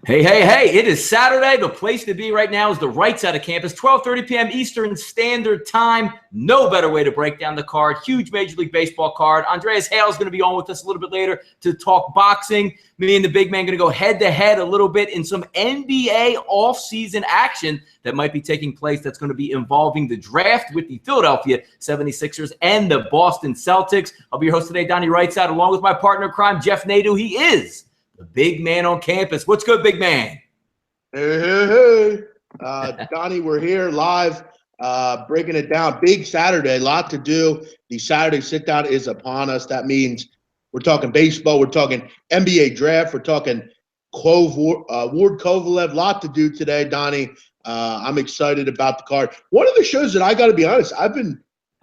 Hey, hey, hey, it is Saturday. The place to be right now is the right side of campus, 12:30 p.m. Eastern Standard Time. No better way to break down the card. Huge Major League Baseball card. Andreas Hale is going to be on with us a little bit later to talk boxing. Me and the big man going to go head-to-head a little bit in some NBA off-season action that might be taking place that's going to be involving the draft with the Philadelphia 76ers and the Boston Celtics. I'll be your host today, Donnie Rightside, along with my partner in crime, Jeff Nadeau. He is the big man on campus. What's good, big man? Hey. Donnie, we're here live, breaking it down. Big Saturday, lot to do. The Saturday Sitdown is upon us. That means we're talking baseball, we're talking NBA draft, we're talking Ward Kovalev. Lot to do today, Donnie. I'm excited about the card. One of the shows that I got to be honest, I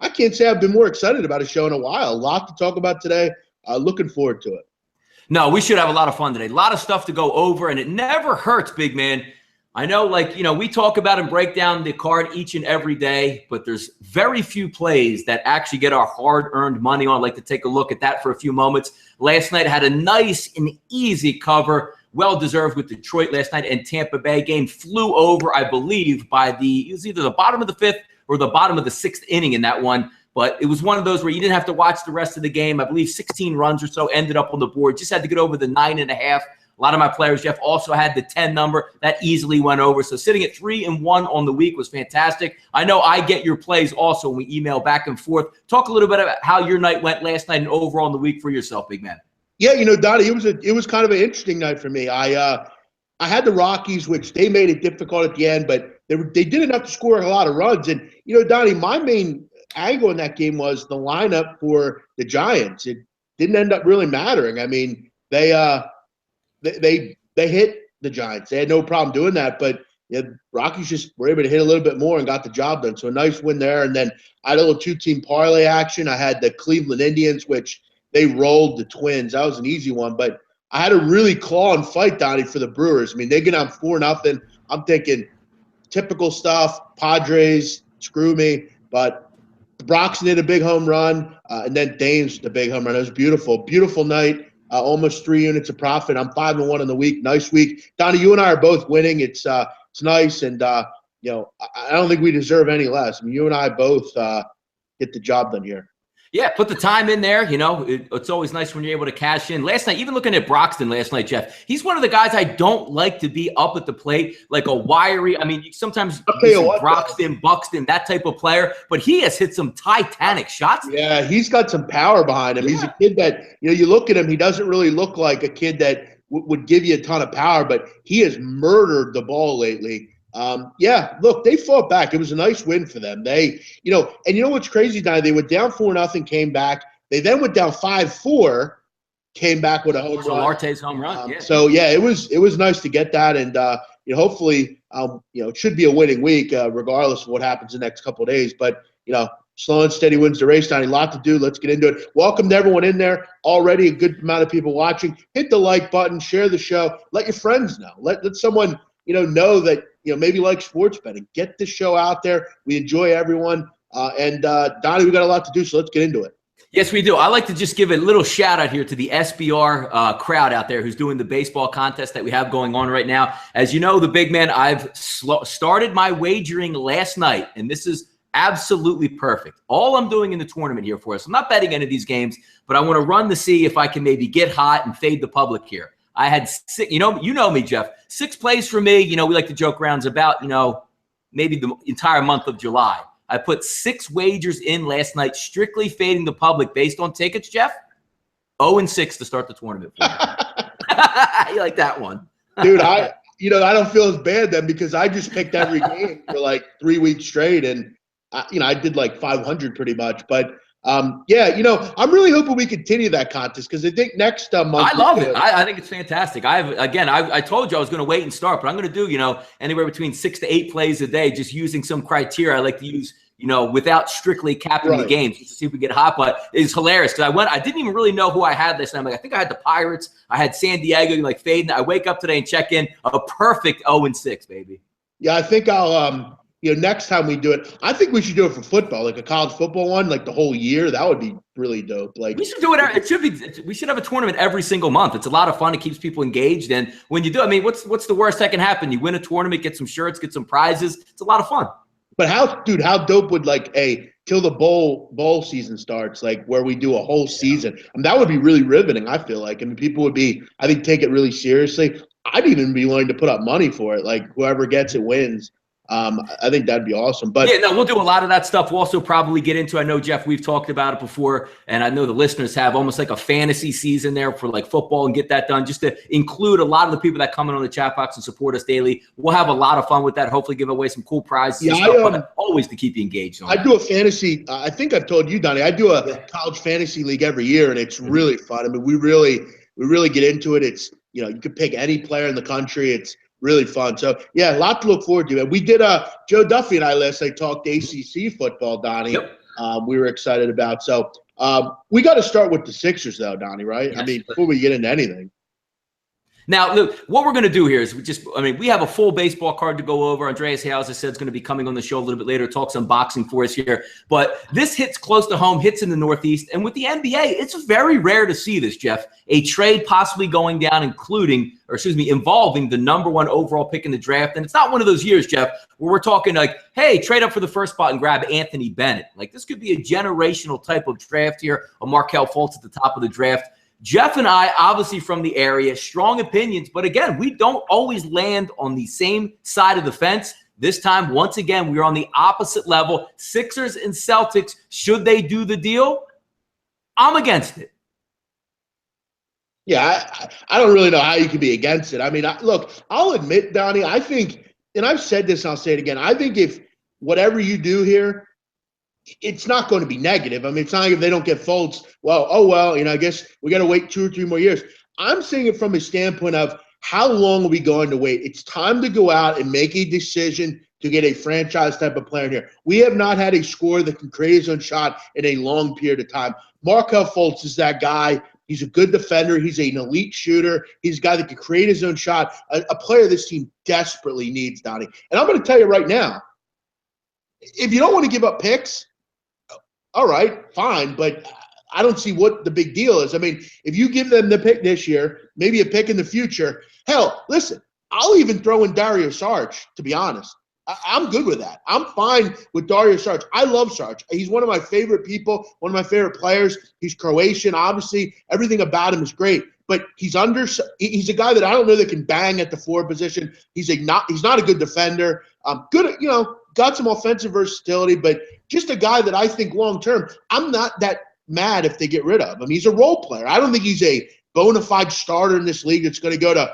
can't say I've been more excited about a show in a while. A lot to talk about today. Looking forward to it. No, we should have a lot of fun today. A lot of stuff to go over, and it never hurts, big man. I know, we talk about and break down the card each and every day, but there's very few plays that actually get our hard-earned money on. I'd like to take a look at that for a few moments. Last night had a nice and easy cover, well-deserved with Detroit last night, and Tampa Bay game flew over, I believe, it was either the bottom of the fifth or the bottom of the sixth inning in that one. But it was one of those where you didn't have to watch the rest of the game. I believe 16 runs or so ended up on the board. Just had to get over the 9.5. A lot of my players, Jeff, also had the 10 number. That easily went over. So sitting at 3-1 on the week was fantastic. I know I get your plays also when we email back and forth. Talk a little bit about how your night went last night and overall in the week for yourself, big man. Yeah, Donnie, it was kind of an interesting night for me. I had the Rockies, which they made it difficult at the end, but they did enough to score a lot of runs. And, Donnie, my main angle in that game was the lineup for the Giants. It didn't end up really mattering. I mean, they hit the Giants. They had no problem doing that, but Rockies just were able to hit a little bit more and got the job done. So a nice win there. And then I had a little two-team parlay action. I had the Cleveland Indians, which they rolled the Twins. That was an easy one, but I had a really claw and fight, Donnie, for the Brewers. I mean, they get on 4-0. I'm thinking typical stuff. Padres, screw me, but Broxton hit a big home run, and then Dames the big home run. It was beautiful. Beautiful night. Almost 3 units of profit. I'm 5-1 in the week. Nice week. Donnie, you and I are both winning. It's nice, and I don't think we deserve any less. I mean, you and I both get the job done here. Yeah, put the time in there. It's always nice when you're able to cash in. Last night, even looking at Broxton last night, Jeff, he's one of the guys I don't like to be up at the plate, like a wiry. I mean, sometimes Broxton, Buxton, that type of player, but he has hit some titanic shots. Yeah, he's got some power behind him. Yeah. He's a kid that, you look at him, he doesn't really look like a kid that would give you a ton of power, but he has murdered the ball lately. Look, they fought back. It was a nice win for them. And what's crazy, Donnie? They went down 4-0, came back. They then went down 5-4, came back with a home run. Larte's home run. It was nice to get that, and hopefully, it should be a winning week, regardless of what happens the next couple of days. But slow and steady wins the race, Donnie. A lot to do. Let's get into it. Welcome to everyone in there. Already a good amount of people watching. Hit the like button. Share the show. Let your friends know. Let someone know that maybe like sports betting. Get the show out there. We enjoy everyone. And Donnie, we got a lot to do, so let's get into it. Yes, we do. I like to just give a little shout out here to the SBR crowd out there who's doing the baseball contest that we have going on right now. As you know, the big man, I've started my wagering last night, and this is absolutely perfect. All I'm doing in the tournament here for us, I'm not betting any of these games, but I want to run to see if I can maybe get hot and fade the public here. I had six, you know me, Jeff. 6 plays for me. We like to joke around about, maybe the entire month of July. I put 6 wagers in last night, strictly fading the public based on tickets, Jeff. 0-6 to start the tournament. You like that one? Dude, I don't feel as bad then because I just picked every game for like 3 weeks straight. And, I did like 500 pretty much. But, I'm really hoping we continue that contest because I think next month. I love it. I think it's fantastic. I told you I was going to wait and start, but I'm going to do, anywhere between 6 to 8 plays a day, just using some criteria I like to use, without strictly capping the games just to see if we get hot. But it's hilarious because I didn't even really know who I had this night. I think I had the Pirates. I had San Diego, fading. I wake up today and check in a perfect 0-6, baby. Yeah, I think I'll next time we do it, I think we should do it for football, like a college football one, like the whole year. That would be really dope. Like we should do it. It should be. We should have a tournament every single month. It's a lot of fun. It keeps people engaged. And when you do, I mean, what's the worst that can happen? You win a tournament, get some shirts, get some prizes. It's a lot of fun. But how dope would like till the bowl season starts, like where we do a whole season? I mean, that would be really riveting. I feel like, I mean, people would be, I think, take it really seriously. I'd even be willing to put up money for it. Like whoever gets it wins. I think that'd be awesome. But yeah, no, we'll do a lot of that stuff. We'll also probably get into, I know, Jeff, we've talked about it before, and I know the listeners have, almost like a fantasy season there for like football, and get that done just to include a lot of the people that come in on the chat box and support us daily. We'll have a lot of fun with that. Hopefully give away some cool prizes. Yeah, but always to keep you engaged. I do a fantasy. I think I've told you, Donnie, I do a college fantasy league every year, and it's really fun. I mean, we really get into it. It's, you could pick any player in the country. It's really fun. So, yeah, a lot to look forward to. And we did Joe Duffy and I last night talked ACC football, Donnie. Yep. We were excited about. So, we got to start with the Sixers, though, Donnie, right? Yes. I mean, before we get into anything. Now, look, what we're going to do here is we have a full baseball card to go over. Andreas Hale, as I said, is going to be coming on the show a little bit later, talk some boxing for us here. But this hits close to home, hits in the Northeast. And with the NBA, it's very rare to see this, Jeff. A trade possibly going down, involving the #1 overall pick in the draft. And it's not one of those years, Jeff, where we're talking like, hey, trade up for the first spot and grab Anthony Bennett. Like, this could be a generational type of draft here, a Markelle Fultz at the top of the draft. Jeff and I, obviously from the area, strong opinions, but again, we don't always land on the same side of the fence. This time, once again, we're on the opposite level. Sixers and Celtics, should they do the deal? I'm against it. Yeah, I don't really know how you could be against it. I mean, look, I'll admit, Donnie, I think, and I've said this and I'll say it again, I think if whatever you do here, it's not going to be negative. I mean, it's not like if they don't get Fultz, I guess we got to wait 2 or 3 more years. I'm saying it from a standpoint of how long are we going to wait? It's time to go out and make a decision to get a franchise type of player here. We have not had a scorer that can create his own shot in a long period of time. Markelle Fultz is that guy. He's a good defender. He's an elite shooter. He's a guy that can create his own shot, a player this team desperately needs, Donnie. And I'm going to tell you right now, if you don't want to give up picks, all right, fine, but I don't see what the big deal is. I mean, if you give them the pick this year, maybe a pick in the future, hell, listen, I'll even throw in Dario Saric, to be honest. I'm good with that. I'm fine with Dario Saric. I love Saric. He's one of my favorite people, one of my favorite players. He's Croatian, obviously. Everything about him is great. But he's a guy that I don't know that can bang at the 4 position. He's not a good defender. Good, got some offensive versatility, but just a guy that I think long-term, I'm not that mad if they get rid of. I mean, he's a role player. I don't think he's a bona fide starter in this league that's going to go to,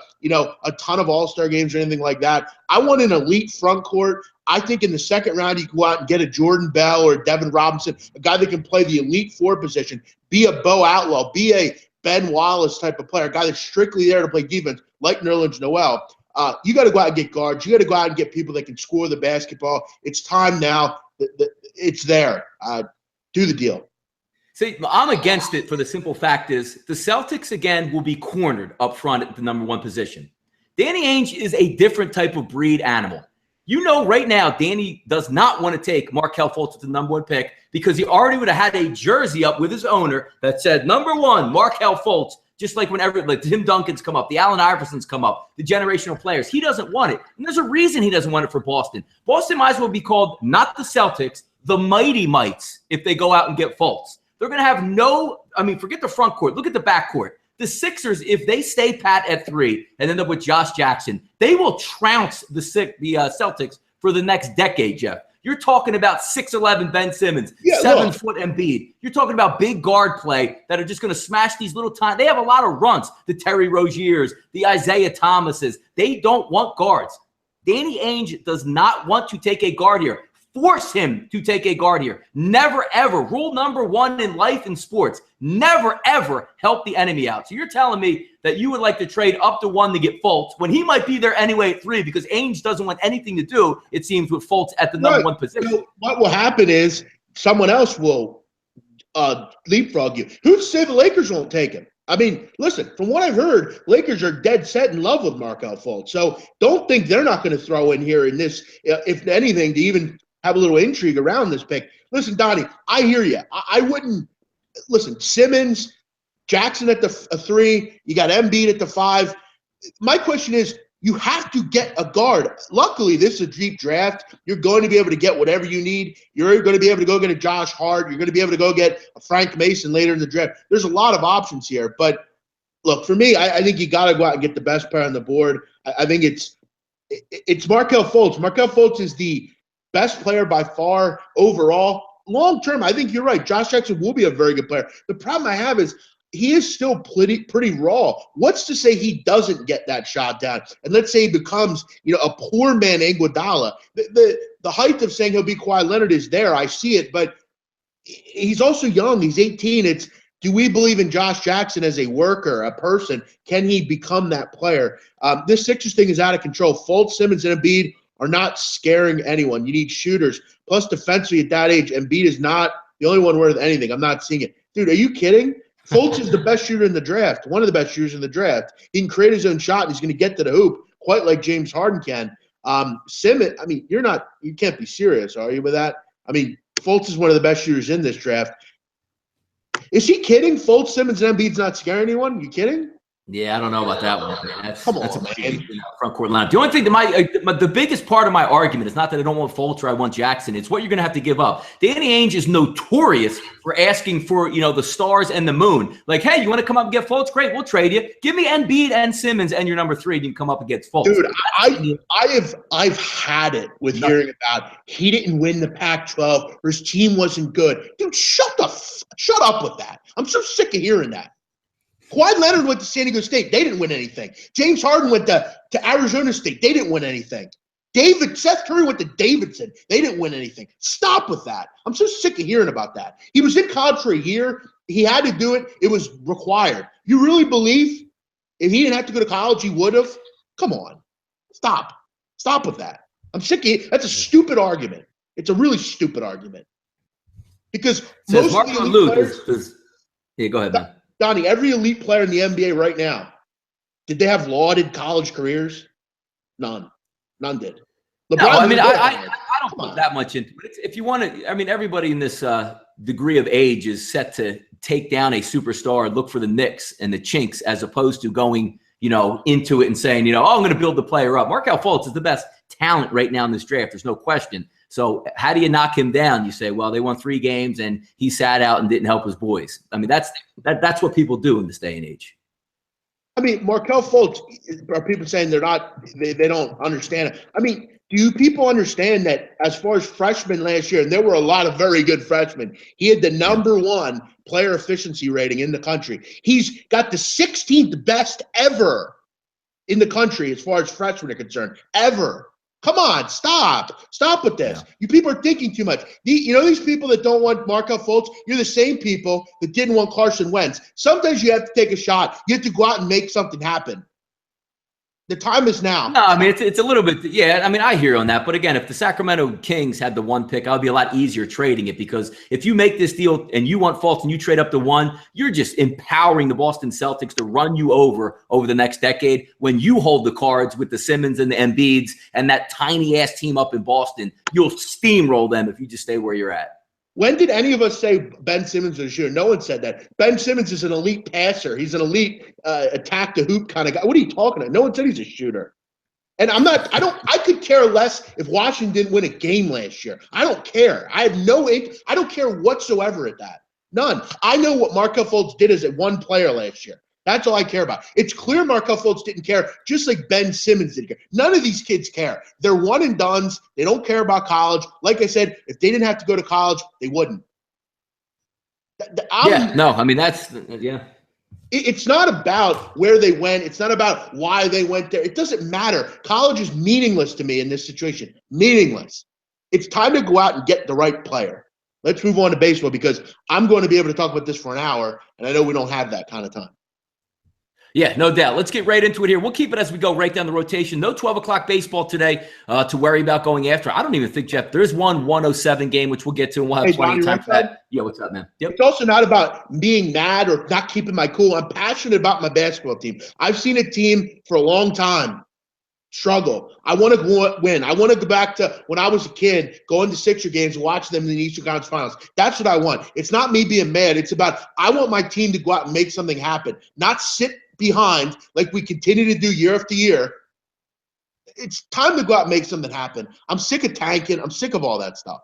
a ton of all-star games or anything like that. I want an elite front court. I think in the second round, you can go out and get a Jordan Bell or Devin Robinson, a guy that can play the elite 4 position, be a Bo Outlaw, be a Ben Wallace type of player, a guy that's strictly there to play defense, like Nerlens Noel. You got to go out and get guards. You got to go out and get people that can score the basketball. It's time now. It's there. Do the deal. See, I'm against it for the simple fact is the Celtics, again, will be cornered up front at the #1 position. Danny Ainge is a different type of breed animal. Right now, Danny does not want to take Markelle Fultz at the #1 pick because he already would have had a jersey up with his owner that said, #1, Markelle Fultz. Just like whenever Tim Duncan's come up, the Allen Iversons come up, the generational players. He doesn't want it. And there's a reason he doesn't want it for Boston. Boston might as well be called not the Celtics, the Mighty Mites if they go out and get Fultz. They're going to have forget the front court. Look at the back court. The Sixers, if they stay pat at 3 and end up with Josh Jackson, they will trounce the Celtics for the next decade, Jeff. You're talking about 6'11" Ben Simmons, 7-foot Embiid. You're talking about big guard play that are just going to smash these little time. They have a lot of runs. The Terry Roziers, the Isaiah Thomases. They don't want guards. Danny Ainge does not want to take a guard here. Force him to take a guard here. Never, ever. Rule #1 in life and sports. Never, ever help the enemy out. So you're telling me that you would like to trade up to 1 to get Fultz when he might be there anyway at 3 because Ainge doesn't want anything to do, it seems, with Fultz at the #1 position. So what will happen is someone else will leapfrog you. Who's to say the Lakers won't take him? I mean, listen, from what I've heard, Lakers are dead set in love with Markelle Fultz. So don't think they're not going to throw in here in this, if anything, to even have a little intrigue around this pick. Listen, Donnie, I hear you. I wouldn't – listen, Simmons, Jackson at the 3, you got Embiid at the 5. My question is, you have to get a guard. Luckily, this is a deep draft. You're going to be able to get whatever you need. You're going to be able to go get a Josh Hart. You're going to be able to go get a Frank Mason later in the draft. There's a lot of options here. But, look, for me, I think you got to go out and get the best player on the board. I think it's Markelle Fultz. Markelle Fultz is the best player by far overall. Long term, I think you're right. Josh Jackson will be a very good player. The problem I have is he is still pretty raw. What's to say he doesn't get that shot down? And let's say he becomes, a poor man Iguodala. The height of saying he'll be Kawhi Leonard is there. I see it, but he's also young. He's 18. Do we believe in Josh Jackson as a worker, a person? Can he become that player? This Sixers thing is out of control. Fultz, Simmons, and Embiid are not scaring anyone. You need shooters. Plus, defensively at that age, Embiid is not the only one worth anything. I'm not seeing it. Dude, are you kidding? Fultz is the best shooter in the draft, one of the best shooters in the draft. He can create his own shot, and he's going to get to the hoop quite like James Harden can. Simmons, I mean, you can't be serious, are you, with that? I mean, Fultz is one of the best shooters in this draft. Is he kidding? Fultz, Simmons, and Embiid's not scaring anyone? You kidding? Yeah, I don't know about that one. That's a man. Front court lineup. The only thing the biggest part of my argument is not that I don't want Fultz or I want Jackson. It's what you're going to have to give up. Danny Ainge is notorious for asking for, the stars and the moon. Like, hey, you want to come up and get Fultz? Great, we'll trade you. Give me Embiid and Simmons and your number 3, and you can come up against Fultz. Dude, I've had it with hearing about he didn't win the Pac-12 or his team wasn't good. Dude, shut up with that. I'm so sick of hearing that. Kawhi Leonard went to San Diego State. They didn't win anything. James Harden went to Arizona State. They didn't win anything. Seth Curry went to Davidson. They didn't win anything. Stop with that. I'm so sick of hearing about that. He was in college for a year. He had to do it. It was required. You really believe if he didn't have to go to college, he would have? Come on. Stop. Stop with that. I'm sick of it. That's a stupid argument. It's a really stupid argument. Because most of the elite players, yeah, go ahead, man. Donnie, every elite player in the NBA right now, did they have lauded college careers? None. None did. LeBron, no, I mean, I don't put that much into it. If you want to, I mean, everybody in this degree of age is set to take down a superstar and look for the nicks and the chinks as opposed to going, into it and saying, I'm going to build the player up. Markelle Fultz is the best talent right now in this draft. There's no question. So how do you knock him down? You say, well, they won 3 games and he sat out and didn't help his boys. I mean, that's what people do in this day and age. I mean, Markelle Fultz, are people saying they don't understand it? I mean, do you people understand that as far as freshmen last year, and there were a lot of very good freshmen, he had the number 1 player efficiency rating in the country. He's got the 16th best ever in the country as far as freshmen are concerned, ever. Come on, stop. Stop with this. Yeah. You people are thinking too much. These people that don't want Markelle Fultz, you're the same people that didn't want Carson Wentz. Sometimes you have to take a shot. You have to go out and make something happen. The time is now. No, I mean, it's a little bit, yeah, I mean, I hear you on that. But again, if the Sacramento Kings had the 1 pick, I would be a lot easier trading it because if you make this deal and you want Fultz and you trade up to 1, you're just empowering the Boston Celtics to run you over the next decade. When you hold the cards with the Simmons and the Embiids and that tiny-ass team up in Boston, you'll steamroll them if you just stay where you're at. When did any of us say Ben Simmons was a shooter? No one said that. Ben Simmons is an elite passer. He's an elite attack the hoop kind of guy. What are you talking about? No one said he's a shooter. And I could care less if Washington didn't win a game last year. I don't care. I don't care whatsoever at that. None. I know what Markelle Fultz did as a 1 player last year. That's all I care about. It's clear Markelle Fultz didn't care, just like Ben Simmons didn't care. None of these kids care. They're one and dones. They don't care about college. Like I said, if they didn't have to go to college, they wouldn't. It's not about where they went. It's not about why they went there. It doesn't matter. College is meaningless to me in this situation. Meaningless. It's time to go out and get the right player. Let's move on to baseball because I'm going to be able to talk about this for an hour, and I know we don't have that kind of time. Yeah, no doubt. Let's get right into it here. We'll keep it as we go right down the rotation. No 12 o'clock baseball today to worry about going after. I don't even think, Jeff, there's one 107 game, which we'll get to, and we'll have plenty Donnie, of time for that. Yeah, what's up, man? Yep. It's also not about being mad or not keeping my cool. I'm passionate about my basketball team. I've seen a team for a long time struggle. I want to win. I want to go back to when I was a kid, going to Sixer games and watch them in the Eastern Conference Finals. That's what I want. It's not me being mad. It's about I want my team to go out and make something happen, not sit behind like we continue to do year after year. It's time to go out and make something happen. I'm sick of tanking. I'm sick of all that stuff.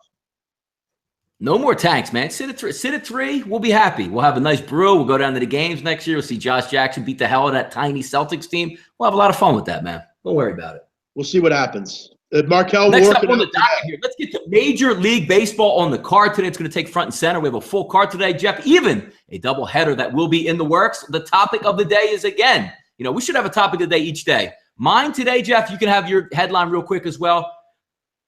No more tanks, man. Sit at 3. We'll be happy. We'll have a nice brew. We'll go down to the games next year. We'll see Josh Jackson beat the hell out of that tiny Celtics team. We'll have a lot of fun with that, man. Don't worry about it. We'll see what happens. Markel, next up on the docket here, let's get to Major League Baseball on the card today. It's going to take front and center. We have a full card today, Jeff, even a doubleheader that will be in the works. The topic of the day is, again, we should have a topic of the day each day. Mine today, Jeff, you can have your headline real quick as well.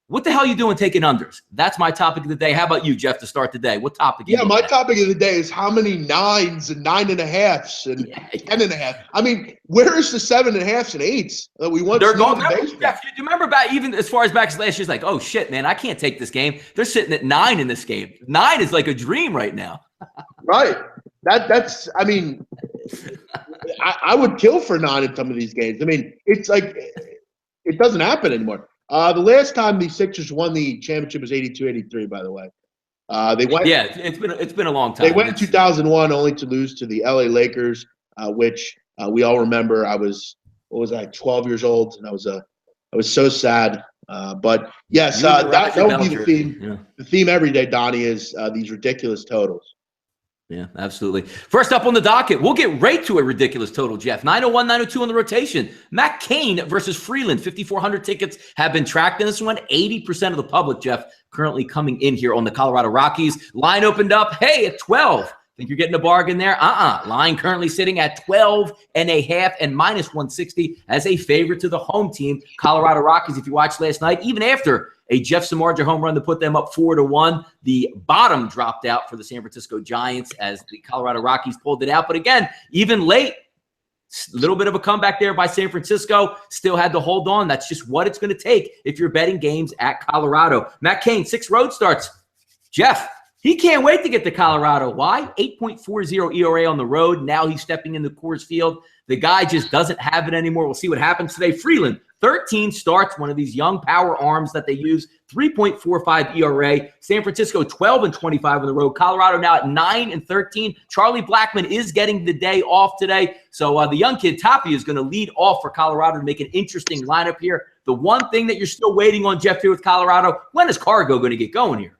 What the hell are you doing taking unders? That's my topic of the day. How about you, Jeff, to start the day? What topic? Yeah, my topic of the day is how many 9s and 9.5s and 10.5. I mean, where is the 7.5s and 8s that we want? They're going. Jeff, do you remember back even as far as back as last year's like, oh shit, man, I can't take this game. They're sitting at 9 in this game. 9 is like a dream right now. Right. That's. I mean, I would kill for 9 in some of these games. I mean, it's like it doesn't happen anymore. The last time the Sixers won the championship was 82-83, by the way. They went. Yeah, it's been a long time. They went in 2001 only to lose to the LA Lakers, which we all remember. I was 12 years old, and I was so sad. But yes, that would be the theme. Yeah. The theme every day, Donnie, is these ridiculous totals. Yeah, absolutely. First up on the docket, we'll get right to a ridiculous total, Jeff. 901, 902 on the rotation. Matt Cain versus Freeland. 5,400 tickets have been tracked in this one. 80% of the public, Jeff, currently coming in here on the Colorado Rockies. Line opened up, hey, at 12. Think you're getting a bargain there? Line currently sitting at 12.5 and minus 160 as a favorite to the home team, Colorado Rockies. If you watched last night, even after a Jeff Samardzija home run to put them up 4-1, the bottom dropped out for the San Francisco Giants as the Colorado Rockies pulled it out. But again, even late, a little bit of a comeback there by San Francisco. Still had to hold on. That's just what it's going to take if you're betting games at Colorado. Matt Cain, 6 road starts. Jeff, he can't wait to get to Colorado. Why? 8.40 ERA on the road. Now he's stepping into Coors Field. The guy just doesn't have it anymore. We'll see what happens today. Freeland, 13 starts, one of these young power arms that they use, 3.45 ERA. San Francisco, 12-25 on the road. Colorado now at 9-13. Charlie Blackmon is getting the day off today. So the young kid, Tapia, is going to lead off for Colorado to make an interesting lineup here. The one thing that you're still waiting on, Jeff, here with Colorado, when is Cargo going to get going here?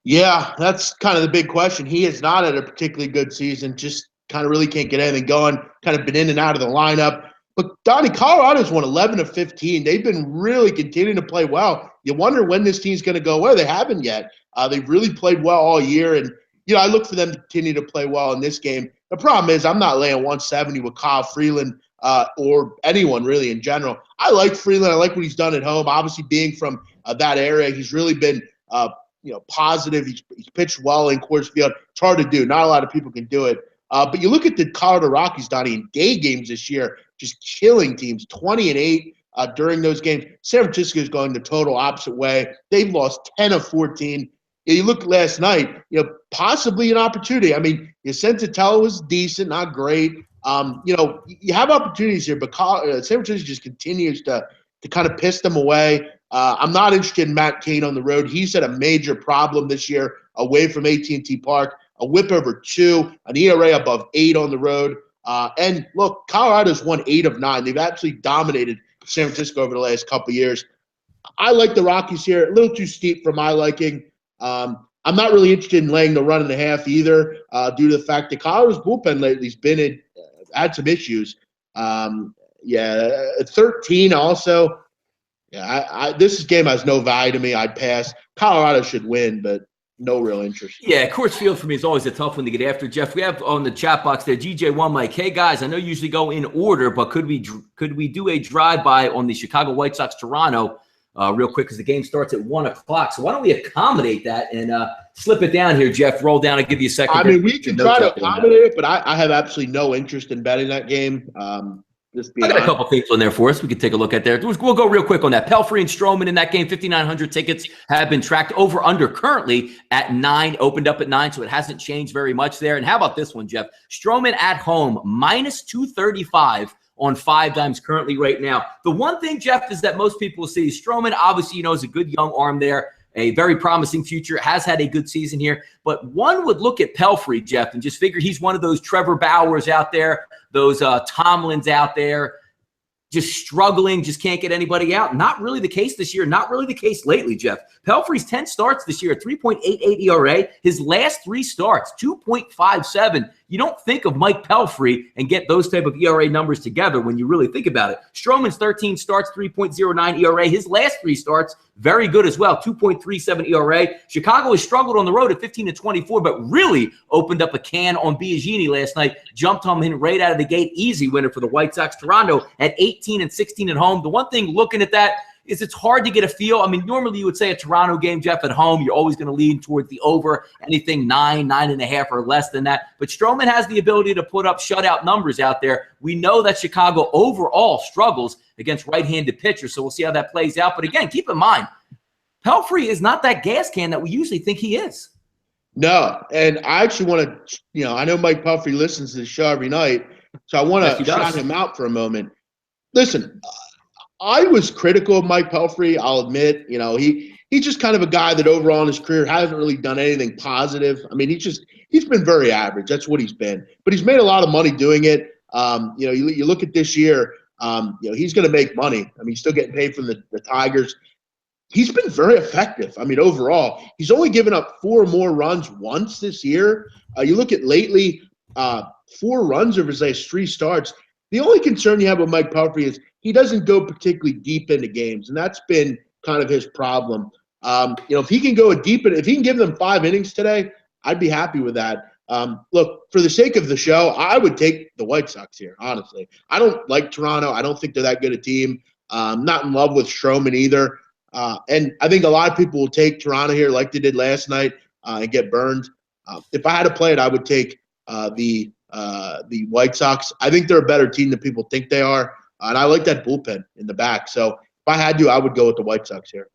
Yeah, that's kind of the big question. He has not had a particularly good season, just kind of really can't get anything going, kind of been in and out of the lineup. But, Donnie, Colorado's won 11 of 15. They've been really continuing to play well. You wonder when this team's going to go away. They haven't yet. They've really played well all year. And, I look for them to continue to play well in this game. The problem is I'm not laying 170 with Kyle Freeland or anyone really in general. I like Freeland. I like what he's done at home. Obviously, being from that area, he's really been positive. He's pitched well in Coors Field. It's hard to do. Not a lot of people can do it. But you look at the Colorado Rockies, Donnie, in day games this year, just killing teams, 20-8 during those games. San Francisco is going the total opposite way. They've lost 10 of 14. You look last night, possibly an opportunity. I mean, Senzatella was decent, not great. You have opportunities here, but San Francisco just continues to kind of piss them away. I'm not interested in Matt Cain on the road. He's had a major problem this year away from AT&T Park. A whip over 2, an ERA above 8 on the road. And look, Colorado's won 8 of 9. They've absolutely dominated San Francisco over the last couple of years. I like the Rockies here. A little too steep for my liking. I'm not really interested in laying the 1.5 either due to the fact that Colorado's bullpen lately has had some issues. 13 also. Yeah, this game has no value to me. I'd pass. Colorado should win, but no real interest. Yeah, Coors Field for me is always a tough one to get after. Jeff, we have on the chat box there, GJ1 Mike. Hey, guys, I know you usually go in order, but could we do a drive-by on the Chicago White Sox Toronto? real quick because the game starts at 1 o'clock. So why don't we accommodate that and slip it down here, Jeff? Roll down and give you a second. I mean, we can try to accommodate it, but I have absolutely no interest in betting that game. I got a couple things on there for us. We can take a look at there. We'll go real quick on that. Pelfrey and Stroman in that game. 5,900 tickets have been tracked. Over under currently at 9. Opened up at 9, so it hasn't changed very much there. And how about this one, Jeff? Stroman at home minus 235 on 5 dimes currently right now. The one thing, Jeff, is that most people see Stroman, obviously, is a good young arm there. A very promising future, has had a good season here. But one would look at Pelfrey, Jeff, and just figure he's one of those Trevor Bauers out there, those Tomlins out there, just struggling, just can't get anybody out. Not really the case this year, not really the case lately, Jeff. Pelfrey's 10 starts this year, 3.88 ERA. His last 3 starts, 2.57. You don't think of Mike Pelfrey and get those type of ERA numbers together when you really think about it. Stroman's 13 starts, 3.09 ERA. His last 3 starts, very good as well, 2.37 ERA. Chicago has struggled on the road at 15-24, but really opened up a can on Biagini last night. Jumped him in right out of the gate. Easy winner for the White Sox. Toronto at 18-16 at home. The one thing looking at that is it's hard to get a feel. I mean, normally you would say a Toronto game, Jeff, at home, you're always going to lean towards the over, anything 9, 9.5 or less than that. But Stroman has the ability to put up shutout numbers out there. We know that Chicago overall struggles against right-handed pitchers, so we'll see how that plays out. But again, keep in mind, Pelfrey is not that gas can that we usually think he is. No, and I actually want to, I know Mike Pelfrey listens to the show every night, so I want to shout him out for a moment. Listen, I was critical of Mike Pelfrey, I'll admit. He's just kind of a guy that overall in his career hasn't really done anything positive. I mean, he's been very average. That's what he's been. But he's made a lot of money doing it. You look at this year, he's going to make money. I mean, he's still getting paid from the Tigers. He's been very effective. I mean, overall, he's only given up 4 more runs once this year. You look at lately, 4 runs over his last 3 starts. The only concern you have with Mike Pelfrey is he doesn't go particularly deep into games, and that's been kind of his problem. If he can go if he can give them 5 innings today, I'd be happy with that. Look, for the sake of the show, I would take the White Sox here, honestly. I don't like Toronto. I don't think they're that good a team. Not in love with Stroman either. And I think a lot of people will take Toronto here like they did last night and get burned. If I had to play it, I would take the White Sox. I think they're a better team than people think they are. And I like that bullpen in the back. So if I had to, I would go with the White Sox here.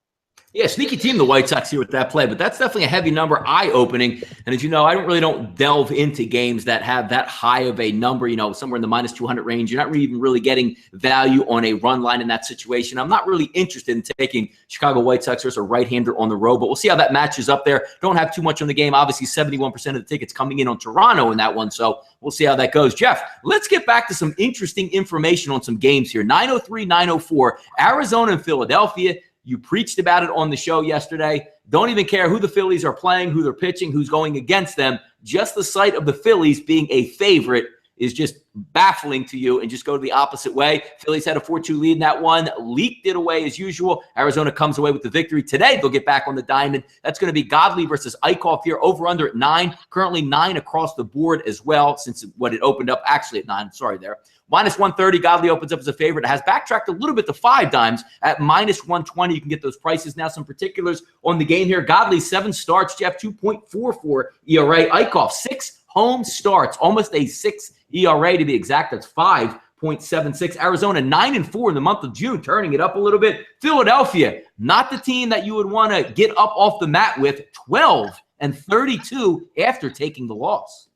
Yeah, sneaky team, the White Sox here with that play, but that's definitely a heavy number, eye-opening. And as you know, I don't delve into games that have that high of a number, somewhere in the minus 200 range. You're not even really getting value on a run line in that situation. I'm not really interested in taking Chicago White Sox versus a right-hander on the road, but we'll see how that matches up there. Don't have too much on the game. Obviously, 71% of the tickets coming in on Toronto in that one, so we'll see how that goes. Jeff, let's get back to some interesting information on some games here. 9:03, 9:04, Arizona and Philadelphia. You preached about it on the show yesterday. Don't even care who the Phillies are playing, who they're pitching, who's going against them. Just the sight of the Phillies being a favorite is just baffling to you, and just go to the opposite way. Phillies had a 4-2 lead in that one, leaked it away as usual. Arizona comes away with the victory. Today, they'll get back on the diamond. That's going to be Godley versus Eichhoff here, over under at 9. Currently 9 across the board as well, since what it opened up actually at 9. Sorry there. Minus 130, Godley opens up as a favorite. It has backtracked a little bit to 5 dimes at minus 120. You can get those prices now. Some particulars on the game here. Godley, 7 starts, Jeff, 2.44 ERA. Eichhoff, 6 home starts, almost a 6 ERA to be exact. That's 5.76. Arizona, 9-4 in the month of June, turning it up a little bit. Philadelphia, not the team that you would want to get up off the mat with, 12-32 after taking the loss.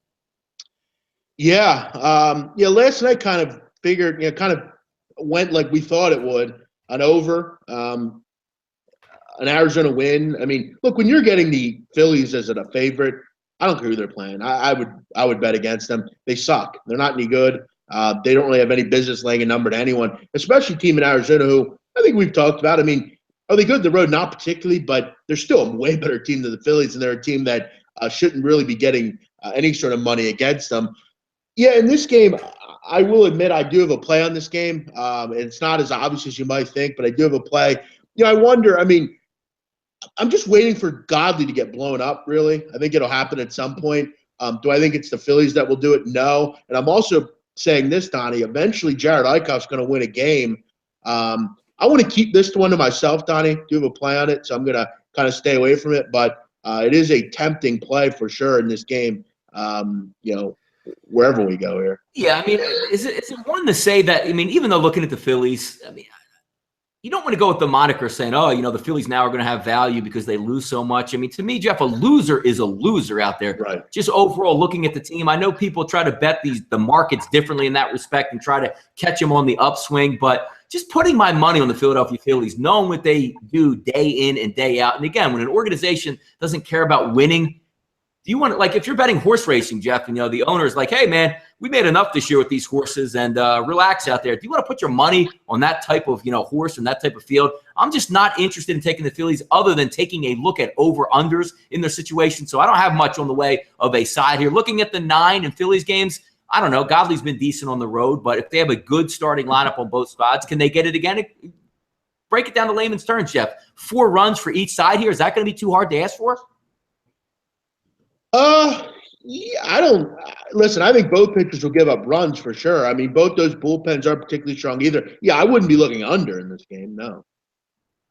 Yeah. Last night kind of figured, kind of went like we thought it would. An over, an Arizona win. I mean, look, when you're getting the Phillies as a favorite, I don't care who they're playing. I would bet against them. They suck. They're not any good. They don't really have any business laying a number to anyone, especially a team in Arizona who I think we've talked about. I mean, are they good on the road? Not particularly, but they're still a way better team than the Phillies, and they're a team that shouldn't really be getting any sort of money against them. Yeah, in this game, I will admit I do have a play on this game. It's not as obvious as you might think, but I do have a play. I wonder, I'm just waiting for Godley to get blown up, really. I think it'll happen at some point. Do I think it's the Phillies that will do it? No. And I'm also saying this, Donnie, eventually Jared Eichhoff's going to win a game. I want to keep this one to myself, Donnie. Do have a play on it, so I'm going to kind of stay away from it. But it is a tempting play for sure in this game, wherever we go here. Yeah, I mean, is it one to say that, I mean, even though looking at the Phillies, I mean, you don't want to go with the moniker saying, oh, the Phillies now are going to have value because they lose so much. I mean, to me, Jeff, a loser is a loser out there. Right. Just overall looking at the team. I know people try to bet the markets differently in that respect and try to catch them on the upswing, but just putting my money on the Philadelphia Phillies, knowing what they do day in and day out. And again, when an organization doesn't care about winning, do you want to, like, if you're betting horse racing, Jeff, and the owner's like, hey, man, we made enough this year with these horses and relax out there. Do you want to put your money on that type of, horse and that type of field? I'm just not interested in taking the Phillies other than taking a look at over-unders in their situation. So I don't have much on the way of a side here. Looking at the 9 in Phillies games, I don't know. Godley's been decent on the road, but if they have a good starting lineup on both sides, can they get it again? Break it down to layman's terms, Jeff. 4 runs for each side here. Is that going to be too hard to ask for? Yeah, I don't listen. I think both pitchers will give up runs for sure. I mean, both those bullpens aren't particularly strong either. Yeah, I wouldn't be looking under in this game. No.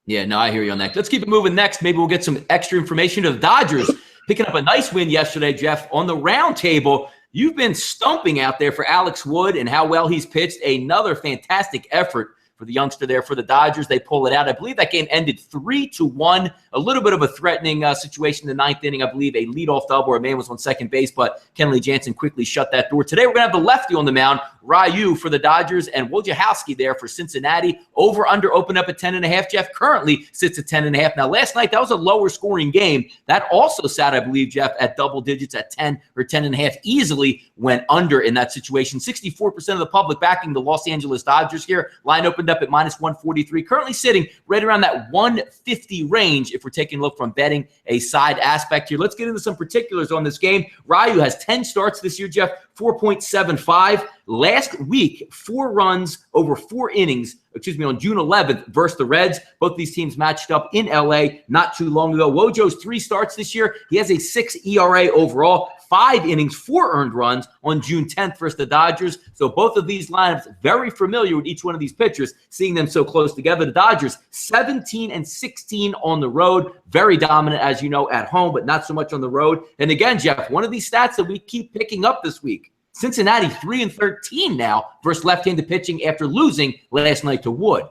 Yeah, no, I hear you on that. Let's keep it moving next. Maybe we'll get some extra information to the Dodgers picking up a nice win yesterday, Jeff. On the round table, you've been stumping out there for Alex Wood and how well he's pitched. Another fantastic effort for the youngster there for the Dodgers. They pull it out. I believe that game ended 3-1. A little bit of a threatening situation in the 9th inning. I believe a leadoff double where a man was on second base, but Kenley Jansen quickly shut that door. Today we're going to have the lefty on the mound, Ryu for the Dodgers, and Wojciechowski there for Cincinnati. Over-under opened up at 10.5. Jeff currently sits at 10.5. Now, last night, that was a lower-scoring game. That also sat, I believe, Jeff, at double digits at 10 or 10.5. Easily went under in that situation. 64% of the public backing the Los Angeles Dodgers here. Line opened up at -143. Currently sitting right around that 150 range if we're taking a look from betting a side aspect here. Let's get into some particulars on this game. Ryu has 10 starts this year, Jeff, 4.75. Last week, 4 runs over 4 innings, on June 11th versus the Reds. Both these teams matched up in L.A. not too long ago. Wojo's 3 starts this year. He has a 6 ERA overall, 5 innings, 4 earned runs on June 10th versus the Dodgers. So both of these lineups very familiar with each one of these pitchers, seeing them so close together. The Dodgers 17-16 on the road, very dominant, as you know, at home, but not so much on the road. And again, Jeff, one of these stats that we keep picking up this week, Cincinnati 3-13 now versus left-handed pitching after losing last night to Wood.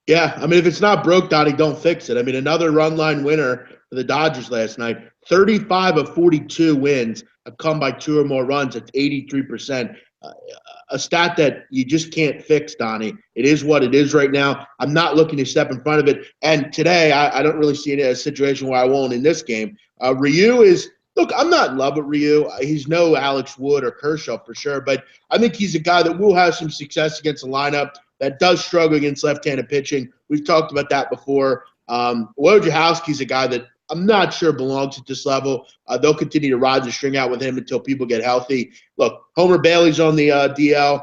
Yeah, I mean, if it's not broke, Donnie, don't fix it. I mean, another run line winner for the Dodgers last night. 35 of 42 wins have come by 2 or more runs. It's 83%. A stat that you just can't fix, Donnie. It is what it is right now. I'm not looking to step in front of it. And today, I don't really see it as a situation where I won't in this game. Ryu is – look, I'm not in love with Ryu. He's no Alex Wood or Kershaw for sure, but I think he's a guy that will have some success against a lineup that does struggle against left-handed pitching. We've talked about that before. Wojciechowski's a guy that I'm not sure belongs at this level. They'll continue to ride the string out with him until people get healthy. Look, Homer Bailey's on the DL.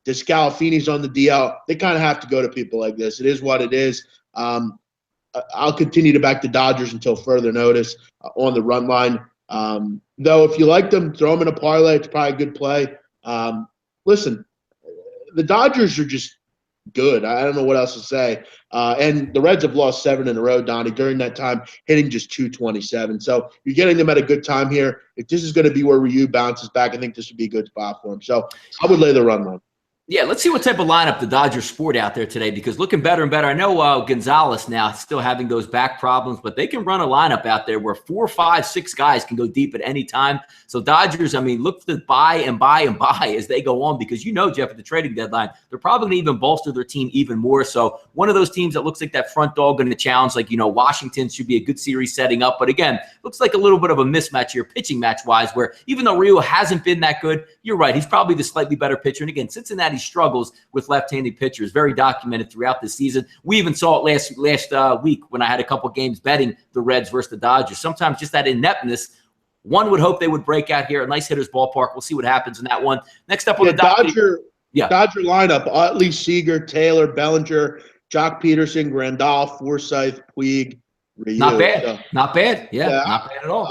Descalafini's on the DL. They kind of have to go to people like this. It is what it is. I'll continue to back the Dodgers until further notice on the run line. Though, if you like them, throw them in a parlay. It's probably a good play. Listen, the Dodgers are just good. I don't know what else to say. And the Reds have lost 7 in a row, Donnie, during that time, hitting just 227. So you're getting them at a good time here. If this is going to be where Ryu bounces back, I think this would be a good spot for him. So I would lay the run line. Yeah, let's see what type of lineup the Dodgers sport out there today, because looking better and better. I know Gonzalez now still having those back problems, but they can run a lineup out there where 4, 5, 6 guys can go deep at any time. So Dodgers, I mean, look to buy and buy and buy as they go on, because Jeff, at the trading deadline, they're probably going to even bolster their team even more. So one of those teams that looks like that front dog going to challenge, like, Washington should be a good series setting up. But again, looks like a little bit of a mismatch here, pitching match-wise, where even though Ryu hasn't been that good, you're right, he's probably the slightly better pitcher. And again, Cincinnati struggles with left-handed pitchers, very documented throughout the season. We even saw it last week when I had a couple games betting the Reds versus the Dodgers. Sometimes just that ineptness, one would hope they would break out here. A nice hitter's ballpark. We'll see what happens in that one. Next up on the Dodger lineup, Utley, Seager, Taylor, Bellinger, Jock Peterson, Grandal, Forsythe, Puig, Ryu. Not bad. So, not bad. Yeah, not bad at all.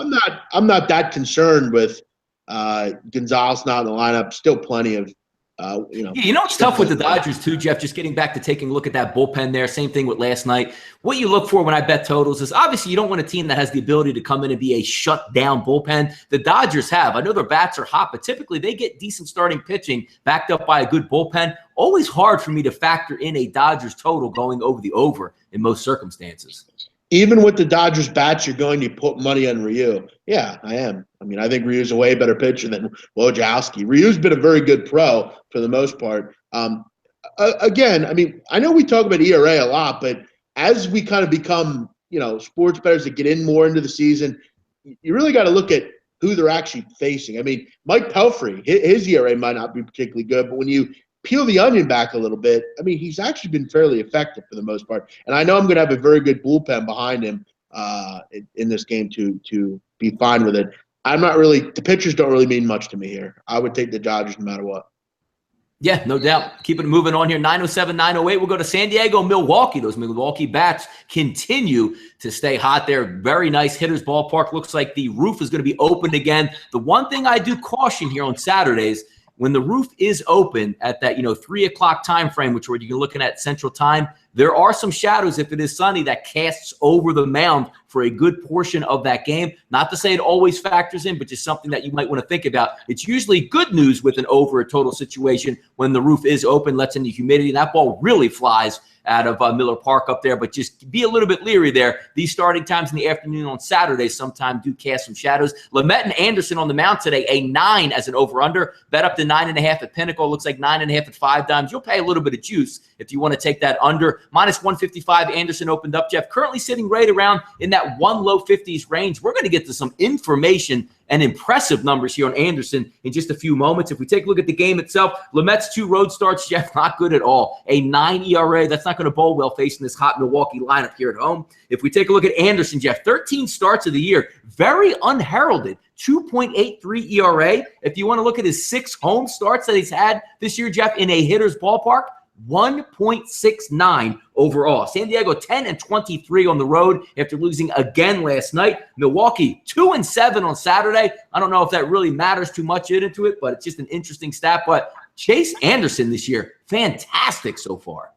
I'm not that concerned with Gonzalez not in the lineup. Still plenty of It's tough with the Dodgers too, Jeff, just getting back to taking a look at that bullpen there. Same thing with last night. What you look for when I bet totals is obviously you don't want a team that has the ability to come in and be a shut-down bullpen. The Dodgers have. I know their bats are hot, but typically they get decent starting pitching backed up by a good bullpen. Always hard for me to factor in a Dodgers total going over the over in most circumstances. Even with the Dodgers bats, you're going to put money on Ryu. Yeah, I am. I mean, I think Ryu's a way better pitcher than Wojciechowski. Ryu's been a very good pro for the most part. Again, I mean, I know we talk about ERA a lot, but as we kind of become, sports bettors that get in more into the season, you really got to look at who they're actually facing. I mean, Mike Pelfrey, his ERA might not be particularly good, but when you peel the onion back a little bit, I mean, he's actually been fairly effective for the most part. And I know I'm going to have a very good bullpen behind him in this game to be fine with it. The pitchers don't really mean much to me here. I would take the Dodgers no matter what. Yeah, no doubt. Keeping it moving on here. 907, 908. We'll go to San Diego, Milwaukee. Those Milwaukee bats continue to stay hot there. Very nice hitters ballpark. Looks like the roof is going to be opened again. The one thing I do caution here on Saturdays, when the roof is open at that, 3 o'clock time frame, which you're looking at Central Time, there are some shadows if it is sunny that casts over the mound for a good portion of that game. Not to say it always factors in, but just something that you might want to think about. It's usually good news with an over a total situation when the roof is open, lets in the humidity. That ball really flies out of Miller Park up there, but just be a little bit leery there. These starting times in the afternoon on Saturdays sometimes do cast some shadows. Lamet and Anderson on the mound today, a 9 as an over-under. Bet up to 9.5 at Pinnacle. Looks like 9.5 at 5 dimes. You'll pay a little bit of juice if you want to take that under. Minus 155, Anderson opened up, Jeff. Currently sitting right around in that low 50s range. We're going to get to some information and impressive numbers here on Anderson in just a few moments. If we take a look at the game itself, Lamet's 2 road starts, Jeff, not good at all. A 9 ERA. That's not going to bowl well facing this hot Milwaukee lineup here at home. If we take a look at Anderson, Jeff, 13 starts of the year, very unheralded. 2.83 ERA. If you want to look at his 6 home starts that he's had this year, Jeff, in a hitter's ballpark, 1.69 overall. San Diego 10-23 on the road after losing again last night. Milwaukee 2-7 on Saturday. I don't know if that really matters too much into it, but it's just an interesting stat. But Chase Anderson this year, fantastic so far.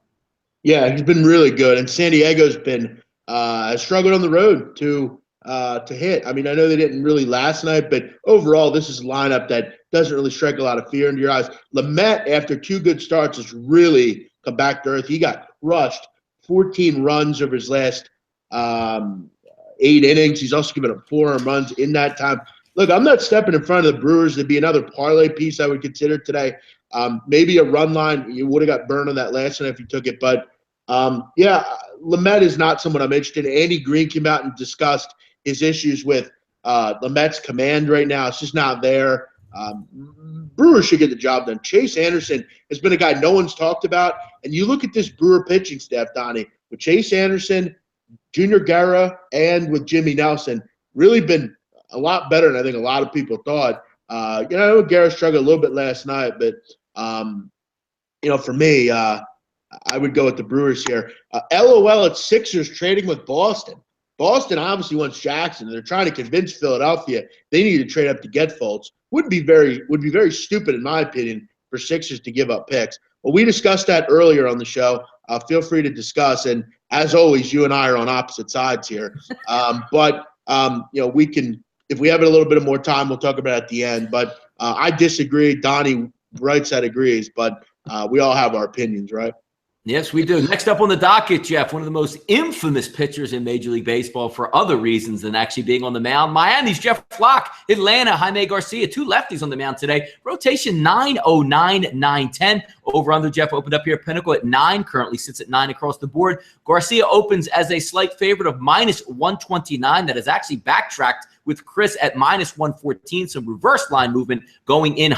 Yeah, he's been really good, and San Diego's been struggled on the road to hit. I mean, I know they didn't really last night, but overall, this is a lineup that doesn't really strike a lot of fear into your eyes. Lamet, after 2 good starts, has really come back to earth. He got crushed, 14 runs over his last 8 innings. He's also given up 4 home runs in that time. Look, I'm not stepping in front of the Brewers. There'd be another parlay piece I would consider today. Maybe a run line. You would have got burned on that last one if you took it. But, Lamet is not someone I'm interested in. Andy Green came out and discussed his issues with Lamet's command right now. It's just not there. Brewers should get the job done. Chase Anderson has been a guy no one's talked about. And you look at this Brewer pitching staff, Donnie, with Chase Anderson, Junior Guerra, and with Jimmy Nelson, really been a lot better than I think a lot of people thought. I know Guerra struggled a little bit last night, but, for me, I would go with the Brewers here. LOL at Sixers trading with Boston. Boston obviously wants Jackson, and they're trying to convince Philadelphia they need to trade up to get Fultz. Would be very stupid, in my opinion, for Sixers to give up picks. Well, we discussed that earlier on the show. Feel free to discuss, and as always, you and I are on opposite sides here. We can, if we have a little bit of more time, we'll talk about it at the end. But I disagree. Donnie right side agrees, but we all have our opinions, right? Yes, we do. Next up on the docket, Jeff, one of the most infamous pitchers in Major League Baseball for other reasons than actually being on the mound. Miami's Jeff Flock. Atlanta, Jaime Garcia, 2 lefties on the mound today. Rotation 909, 910. Over under, Jeff opened up here at Pinnacle at 9, currently sits at 9 across the board. Garcia opens as a slight favorite of minus 129. That is actually backtracked with Chris at minus 114. Some reverse line movement going in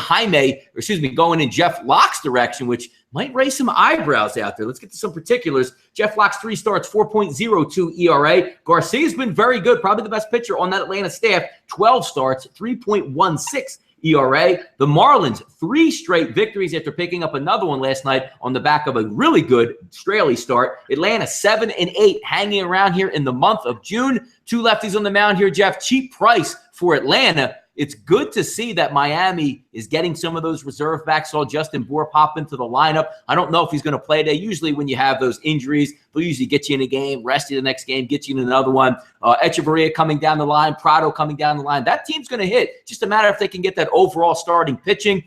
Jeff Flock's direction, which might raise some eyebrows out there. Let's get to some particulars. Jeff Flock's 3 starts, 4.02 ERA. Garcia's been very good, probably the best pitcher on that Atlanta staff. 12 starts, 3.16 ERA. The Marlins, 3 straight victories after picking up another one last night on the back of a really good Straley start. Atlanta 7-8, hanging around here in the month of June. 2 lefties on the mound here, Jeff. Cheap price for Atlanta. it's good to see that Miami is getting some of those reserve backs. Saw Justin Bohr pop into the lineup. I don't know if he's going to play today. Usually when you have those injuries, they'll usually get you in a game, rest you the next game, get you in another one. Echeverria coming down the line, Prado coming down the line. That team's going to hit. Just a matter if they can get that overall starting pitching.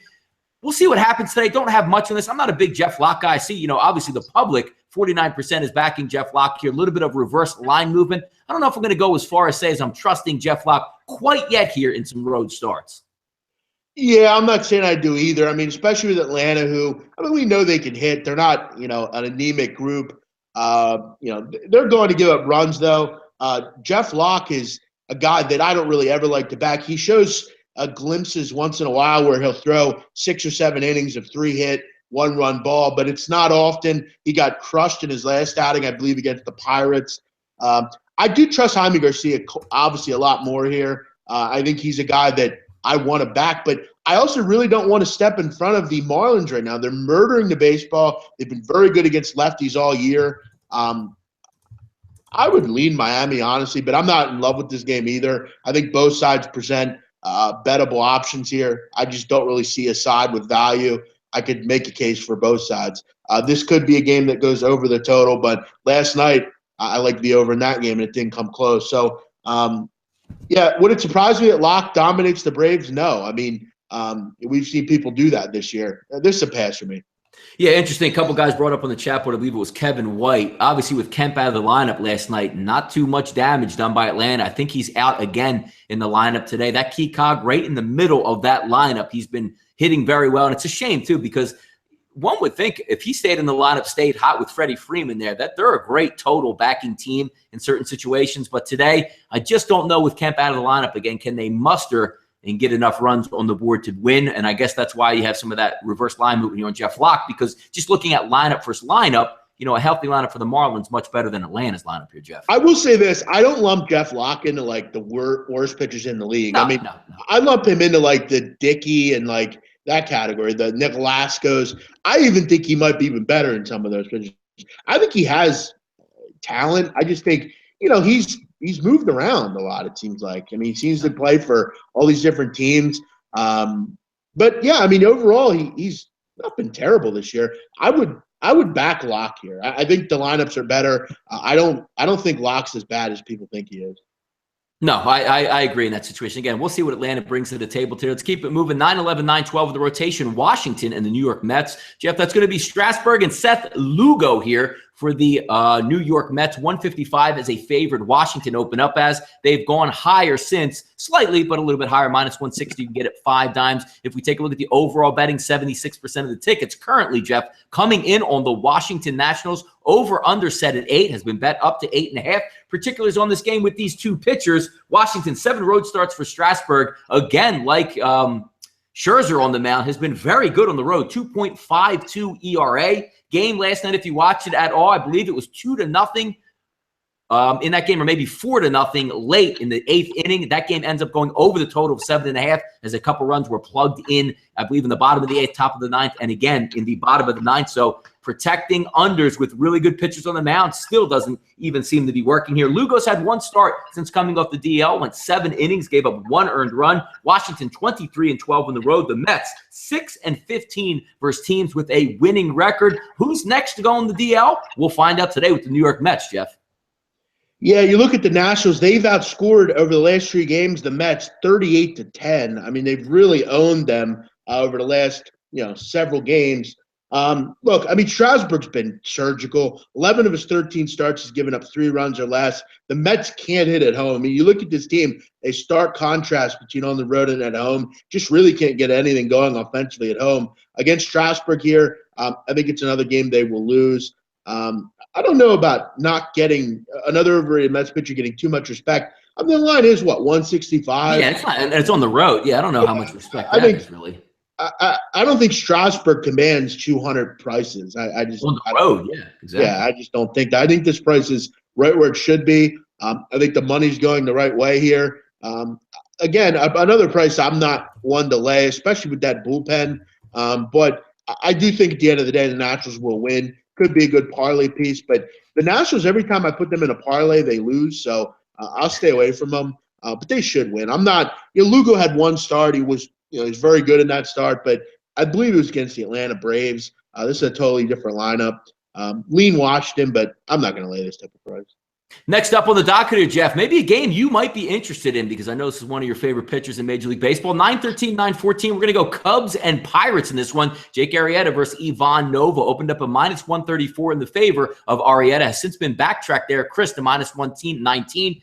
We'll see what happens today. Don't have much on this. I'm not a big Jeff Locke guy. I see, obviously the public, 49% is backing Jeff Locke here. A little bit of reverse line movement. I don't know if I'm going to go as far as say as I'm trusting Jeff Locke quite yet here in some road starts. Yeah, I'm not saying I do either. I mean, especially with Atlanta, we know they can hit. They're not, an anemic group. They're going to give up runs, though. Jeff Locke is a guy that I don't really ever like to back. He shows glimpses once in a while where he'll throw 6 or 7 innings of 3-hit, 1-run ball, but it's not often. He got crushed in his last outing, I believe, against the Pirates. I do trust Jaime Garcia obviously a lot more here. I think he's a guy that I want to back, but I also really don't want to step in front of the Marlins right now. They're murdering the baseball. They've been very good against lefties all year. I would lean Miami, honestly, but I'm not in love with this game either. I think both sides present bettable options here. I just don't really see a side with value. I could make a case for both sides. This could be a game that goes over the total, but last night I liked the over in that game, and it didn't come close. So, would it surprise me that Locke dominates the Braves? No. I mean, we've seen people do that this year. This is a pass for me. Yeah, interesting. A couple guys brought up on the chat board. I believe it was Kevin White. Obviously, with Kemp out of the lineup last night, not too much damage done by Atlanta. I think he's out again in the lineup today. That key cog right in the middle of that lineup, he's been hitting very well. And it's a shame, too, because one would think if he stayed in the lineup, stayed hot with Freddie Freeman there, that they're a great total backing team in certain situations. But today, I just don't know with Kemp out of the lineup again, can they muster and get enough runs on the board to win? And I guess that's why you have some of that reverse line movement here on Jeff Locke, because just looking at lineup versus lineup, a healthy lineup for the Marlins much better than Atlanta's lineup here, Jeff. I will say this. I don't lump Jeff Locke into, the worst pitchers in the league. No. I lump him into, the Dickey and, that category, the Nicolascos. I even think he might be even better in some of those pitchers. I think he has talent. I just think, he's moved around a lot, it seems like. He seems to play for all these different teams. But, yeah, overall, he's not been terrible this year. I would back Locke here. I think the lineups are better. I don't think Locke's as bad as people think he is. No, I agree in that situation. Again, we'll see what Atlanta brings to the table today. Let's keep it moving. 9-11, 9-12 of the rotation, Washington and the New York Mets. Jeff, that's going to be Strasburg and Seth Lugo here for the New York Mets. 155 as a favored. Washington open up as. They've gone higher since, slightly, but a little bit higher. Minus 160, you can get it 5 dimes. If we take a look at the overall betting, 76% of the tickets currently, Jeff, coming in on the Washington Nationals. Over under set at 8, has been bet up to 8.5. Particulars on this game with these two pitchers. Washington, 7 road starts for Strasburg. Again, like Scherzer on the mound, has been very good on the road. 2.52 ERA. Game last night, if you watched it at all, I believe it was 2-0 in that game, or maybe 4-0 late in the 8th inning. That game ends up going over the total of 7.5 as a couple runs were plugged in, I believe, in the bottom of the 8th, top of the 9th, and again in the bottom of the 9th. So protecting unders with really good pitchers on the mound still doesn't even seem to be working here. Lugo's had 1 start since coming off the DL, went 7 innings, gave up 1 earned run. Washington 23-12 on the road. The Mets 6-15 versus teams with a winning record. Who's next to go on the DL? We'll find out today with the New York Mets, Jeff. Yeah, you look at the Nationals, they've outscored over the last 3 games the Mets 38-10. They've really owned them over the last, several games. Look, Strasburg's been surgical. 11 of his 13 starts has given up 3 runs or less. The Mets can't hit at home. You look at this team, a stark contrast between on the road and at home. Just really can't get anything going offensively at home. Against Strasburg here, I think it's another game they will lose. I don't know about not getting another overrated Mets pitcher getting too much respect. The line is, 165? Yeah, it's not, and it's on the road. Yeah, I don't know how much respect that is really. I don't think Strasburg commands 200 prices. I just on the road, yeah, exactly. Yeah, I just don't think that. I think this price is right where it should be. I think the money's going the right way here. Again, another price I'm not one to lay, especially with that bullpen. But I do think at the end of the day, the Nationals will win. Could be a good parlay piece, but the Nationals, every time I put them in a parlay, they lose. So I'll stay away from them. but they should win. I'm not. Lugo had one start. He was he's very good in that start, but I believe it was against the Atlanta Braves. This is a totally different lineup. Lean Washington, but I'm not going to lay this type of price. Next up on the docket here, Jeff, maybe a game you might be interested in because I know this is one of your favorite pitchers in Major League Baseball. 9-13, 9-14. We're going to go Cubs and Pirates in this one. Jake Arrieta versus Ivan Nova opened up a -134 in the favor of Arrieta. Has since been backtracked there. Chris to -119.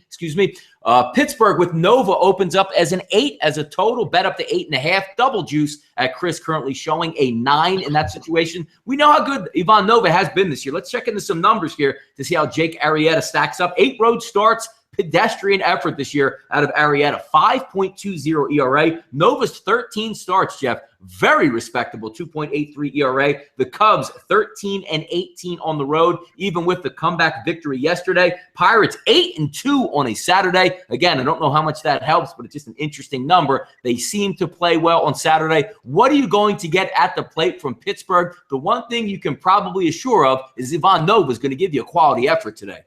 Pittsburgh with Nova opens up as an 8 as a total, bet up to 8.5. Double juice at Chris, currently showing a 9 in that situation. We know how good Ivan Nova has been this year. Let's check into some numbers here to see how Jake Arrieta stacks up. 8 road starts, pedestrian effort this year out of Arrieta. 5.20 ERA. Nova's 13 starts, Jeff. Very respectable, 2.83 ERA. The Cubs, 13-18 on the road, even with the comeback victory yesterday. Pirates, 8-2 on a Saturday. Again, I don't know how much that helps, but it's just an interesting number. They seem to play well on Saturday. What are you going to get at the plate from Pittsburgh? The one thing you can probably assure of is Ivan Nova is going to give you a quality effort today.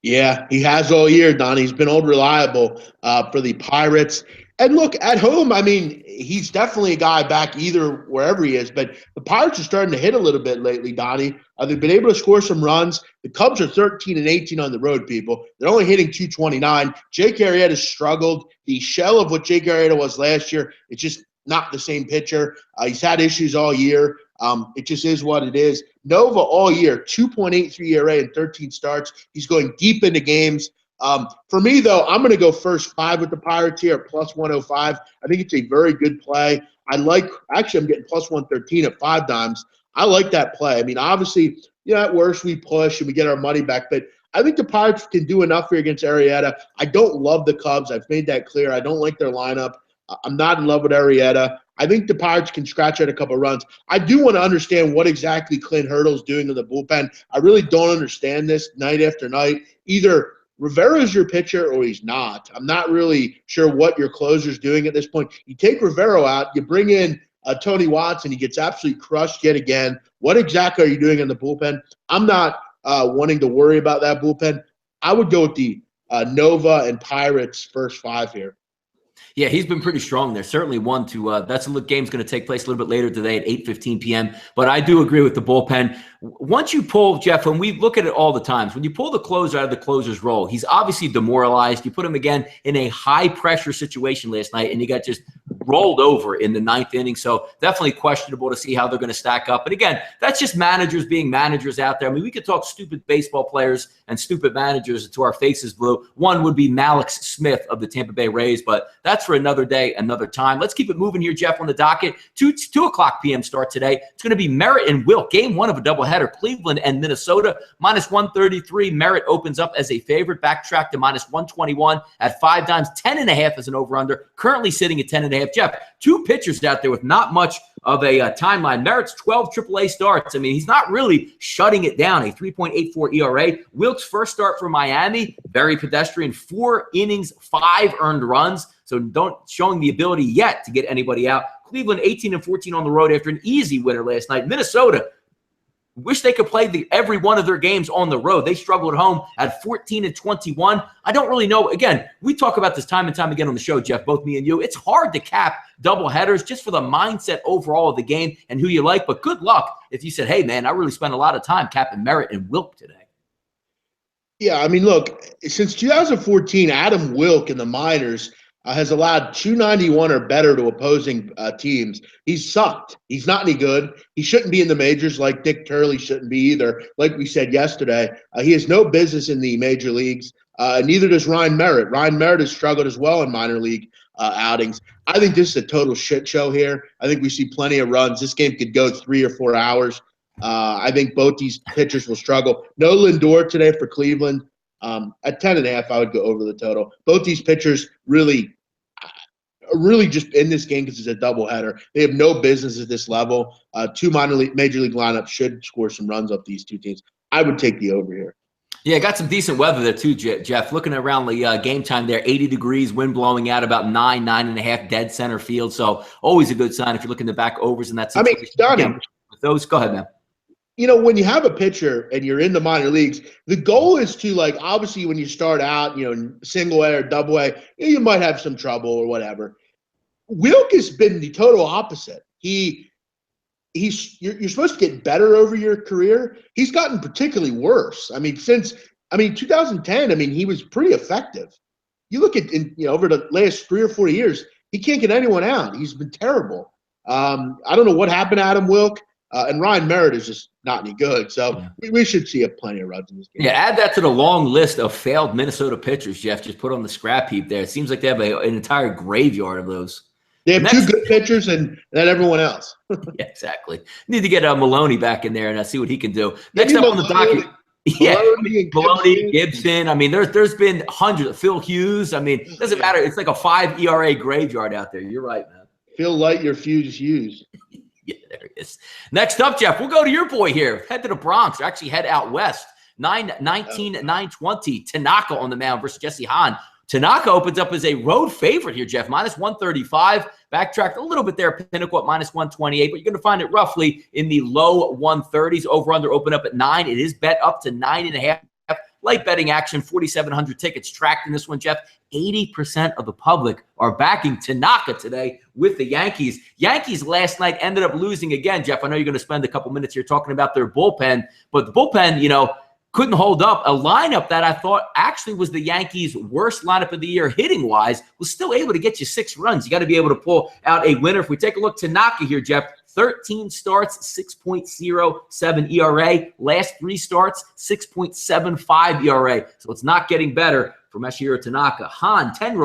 Yeah, he has all year, Donnie. He's been old reliable for the Pirates. And look, at home, I mean, he's definitely a guy back either wherever he is. But the Pirates are starting to hit a little bit lately, Donnie. They've been able to score some runs. The Cubs are 13-18 on the road, people. They're only hitting 229. Jake Arrieta struggled. The shell of what Jake Arrieta was last year, it's just not the same pitcher. He's had issues all year. It just is what it is. Nova all year, 2.83 ERA in 13 starts. He's going deep into games. For me, though, I'm going to go first 5 with the Pirates here at +105. I think it's a very good play. I'm getting +113 at 5 dimes. I like that play. I mean, obviously, at worst we push and we get our money back, but I think the Pirates can do enough here against Arrieta. I don't love the Cubs. I've made that clear. I don't like their lineup. I'm not in love with Arrieta. I think the Pirates can scratch out a couple runs. I do want to understand what exactly Clint Hurdle's doing in the bullpen. I really don't understand this night after night. Either Rivera's your pitcher or he's not. I'm not really sure what your closer's doing at this point. You take Rivera out, you bring in Tony Watson, he gets absolutely crushed yet again. What exactly are you doing in the bullpen? I'm not wanting to worry about that bullpen. I would go with the Nova and Pirates first 5 here. Yeah, he's been pretty strong there. Certainly one to that's a game's going to take place a little bit later today at 8:15 p.m. But I do agree with the bullpen. Once you pull, Jeff, and we look at it all the times, when you pull the closer out of the closer's role, he's obviously demoralized. You put him again in a high-pressure situation last night, and he got just rolled over in the 9th inning. So definitely questionable to see how they're going to stack up. But again, that's just managers being managers out there. I mean, we could talk stupid baseball players and stupid managers to our faces blue. One would be Malik Smith of the Tampa Bay Rays, but that's for another day, another time. Let's keep it moving here, Jeff, on the docket. 2 o'clock p.m. start today. It's going to be Merritt and Wilk. Game 1 of a doubleheader. Cleveland and Minnesota. -133. Merritt opens up as a favorite. Backtrack to -121 at 5 dimes. 10.5 as an over-under. Currently sitting at 10.5. Jeff, 2 pitchers out there with not much of a timeline. Merritt's 12 AAA starts. I mean, he's not really shutting it down. A 3.84 ERA. Wilk's first start for Miami, very pedestrian. 4 innings, 5 earned runs. So don't showing the ability yet to get anybody out. Cleveland 18-14 on the road after an easy winner last night. Minnesota, wish they could play every one of their games on the road. They struggled at home at 14-21. I don't really know. Again, we talk about this time and time again on the show, Jeff, both me and you. It's hard to cap double headers just for the mindset overall of the game and who you like. But good luck if you said, hey, man, I really spent a lot of time capping Merritt and Wilk today. Yeah, I mean, look, since 2014, Adam Wilk in the minors has allowed 291 or better to opposing teams. He's sucked. He's not any good. He shouldn't be in the majors like Dick Turley shouldn't be either. Like we said yesterday, he has no business in the major leagues. Neither does Ryan Merritt. Ryan Merritt has struggled as well in minor league outings. I think this is a total shit show here. I think we see plenty of runs. This game could go 3 or 4 hours. I think both these pitchers will struggle. No Lindor today for Cleveland. At 10.5, I would go over the total. Both these pitchers really just in this game because it's a doubleheader. They have no business at this level. 2 major league lineups should score some runs up these 2 teams. I would take the over here. Yeah, got some decent weather there too, Jeff. Looking around the game time there, 80 degrees, wind blowing out about 9.5, dead center field. So always a good sign if you're looking to back overs in that situation. I mean, Donnie, with those, go ahead, man. when you have a pitcher and you're in the minor leagues, the goal is to, like, obviously when you start out, in single A or double A, you might have some trouble or whatever. Wilk has been the total opposite. You're supposed to get better over your career. He's gotten particularly worse. Since 2010, he was pretty effective. You look at over the last 3 or 4 years, he can't get anyone out. He's been terrible. I don't know what happened to Adam Wilk. And Ryan Merritt is just not any good. So we should see plenty of runs in this game. Yeah, add that to the long list of failed Minnesota pitchers, Jeff. Just put on the scrap heap there. It seems like they have an entire graveyard of those. They have 2 good pitchers and then everyone else. Yeah, exactly. Need to get Maloney back in there and see what he can do. Next up on the docket. Yeah, Maloney, Gibson. There's been hundreds of Phil Hughes. It doesn't matter. It's like a 5 ERA graveyard out there. You're right, man. Phil Light your Hughes. Yeah, there it is. Next up, Jeff, we'll go to your boy here. Head to the Bronx. Actually, head out west. 9-19, 9-20. Tanaka on the mound versus Jesse Hahn. Tanaka opens up as a road favorite here, Jeff. -135. Backtracked a little bit there. Pinnacle at -128, but you're going to find it roughly in the low 130s. Over-under open up at 9. It is bet up to 9.5. Light betting action, 4,700 tickets tracked in this one, Jeff. 80% of the public are backing Tanaka today with the Yankees. Yankees last night ended up losing again, Jeff. I know you're going to spend a couple minutes here talking about their bullpen, but the bullpen, couldn't hold up. A lineup that I thought actually was the Yankees' worst lineup of the year hitting-wise was still able to get you 6 runs. You got to be able to pull out a winner. If we take a look, Tanaka here, Jeff, 13 starts, 6.07 ERA. Last 3 starts, 6.75 ERA. So it's not getting better for Masahiro Tanaka. Hahn, 10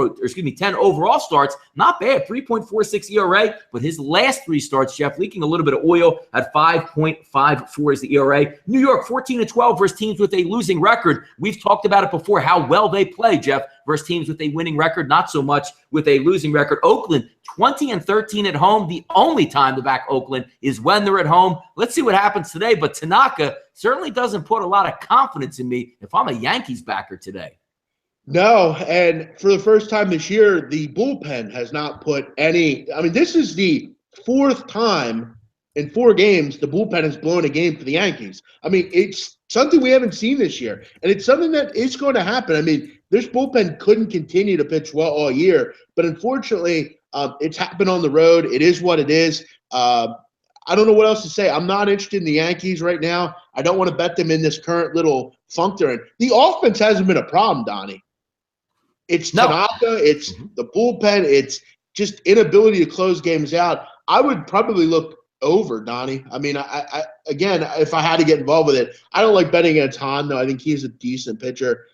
overall starts, not bad, 3.46 ERA, but his last 3 starts, Jeff, leaking a little bit of oil at 5.54 is the ERA. New York, 14-12 versus teams with a losing record. We've talked about it before, how well they play, Jeff, versus teams with a winning record, not so much with a losing record. Oakland, 20-13 at home. The only time to back Oakland is when they're at home. Let's see what happens today, but Tanaka certainly doesn't put a lot of confidence in me if I'm a Yankees backer today. No, and for the first time this year, the bullpen has not put any – this is the 4th time in 4 games the bullpen has blown a game for the Yankees. It's something we haven't seen this year, and it's something that is going to happen. This bullpen couldn't continue to pitch well all year, but unfortunately, it's happened on the road. It is what it is. I don't know what else to say. I'm not interested in the Yankees right now. I don't want to bet them in this current little funk they're in. The offense hasn't been a problem, Donnie. It's Tanaka, it's the bullpen, it's just inability to close games out. I would probably look over, Donnie. I again, if I had to get involved with it, I don't like betting against Hahn, though. I think he's a decent pitcher.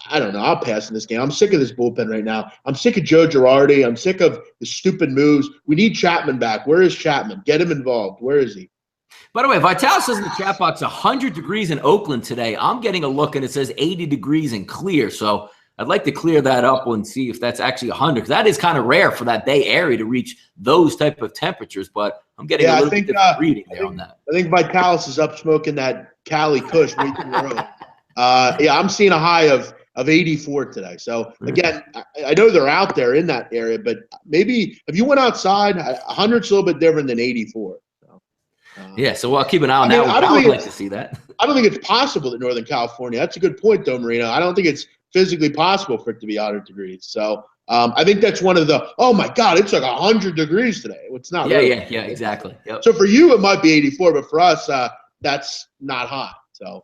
I don't know. I'll pass in this game. I'm sick of this bullpen right now. I'm sick of Joe Girardi. I'm sick of the stupid moves. We need Chapman back. Where is Chapman? Get him involved. Where is he? By the way, Vitalis says in the chat box 100 degrees in Oakland today. I'm getting a look, and it says 80 degrees and clear. So I'd like to clear that up and see if that's actually 100, because that is kind of rare for that Bay Area to reach those type of temperatures. But I'm getting a little bit different reading there on that. I think Vitalis is up smoking that Cali Kush way too early. I'm seeing a high of 84 today. So, again, I know they're out there in that area, but maybe if you went outside, 100's a little bit different than 84. So I'll keep an eye on that one. I would like to see that. I don't think it's possible that Northern California. That's a good point, though, Marino. I don't think it's physically possible for it to be 100 degrees. So I think that's one of the, oh, my God, it's like 100 degrees today. It's not. Yeah, exactly. Yep. So for you, it might be 84, but for us, that's not hot. So.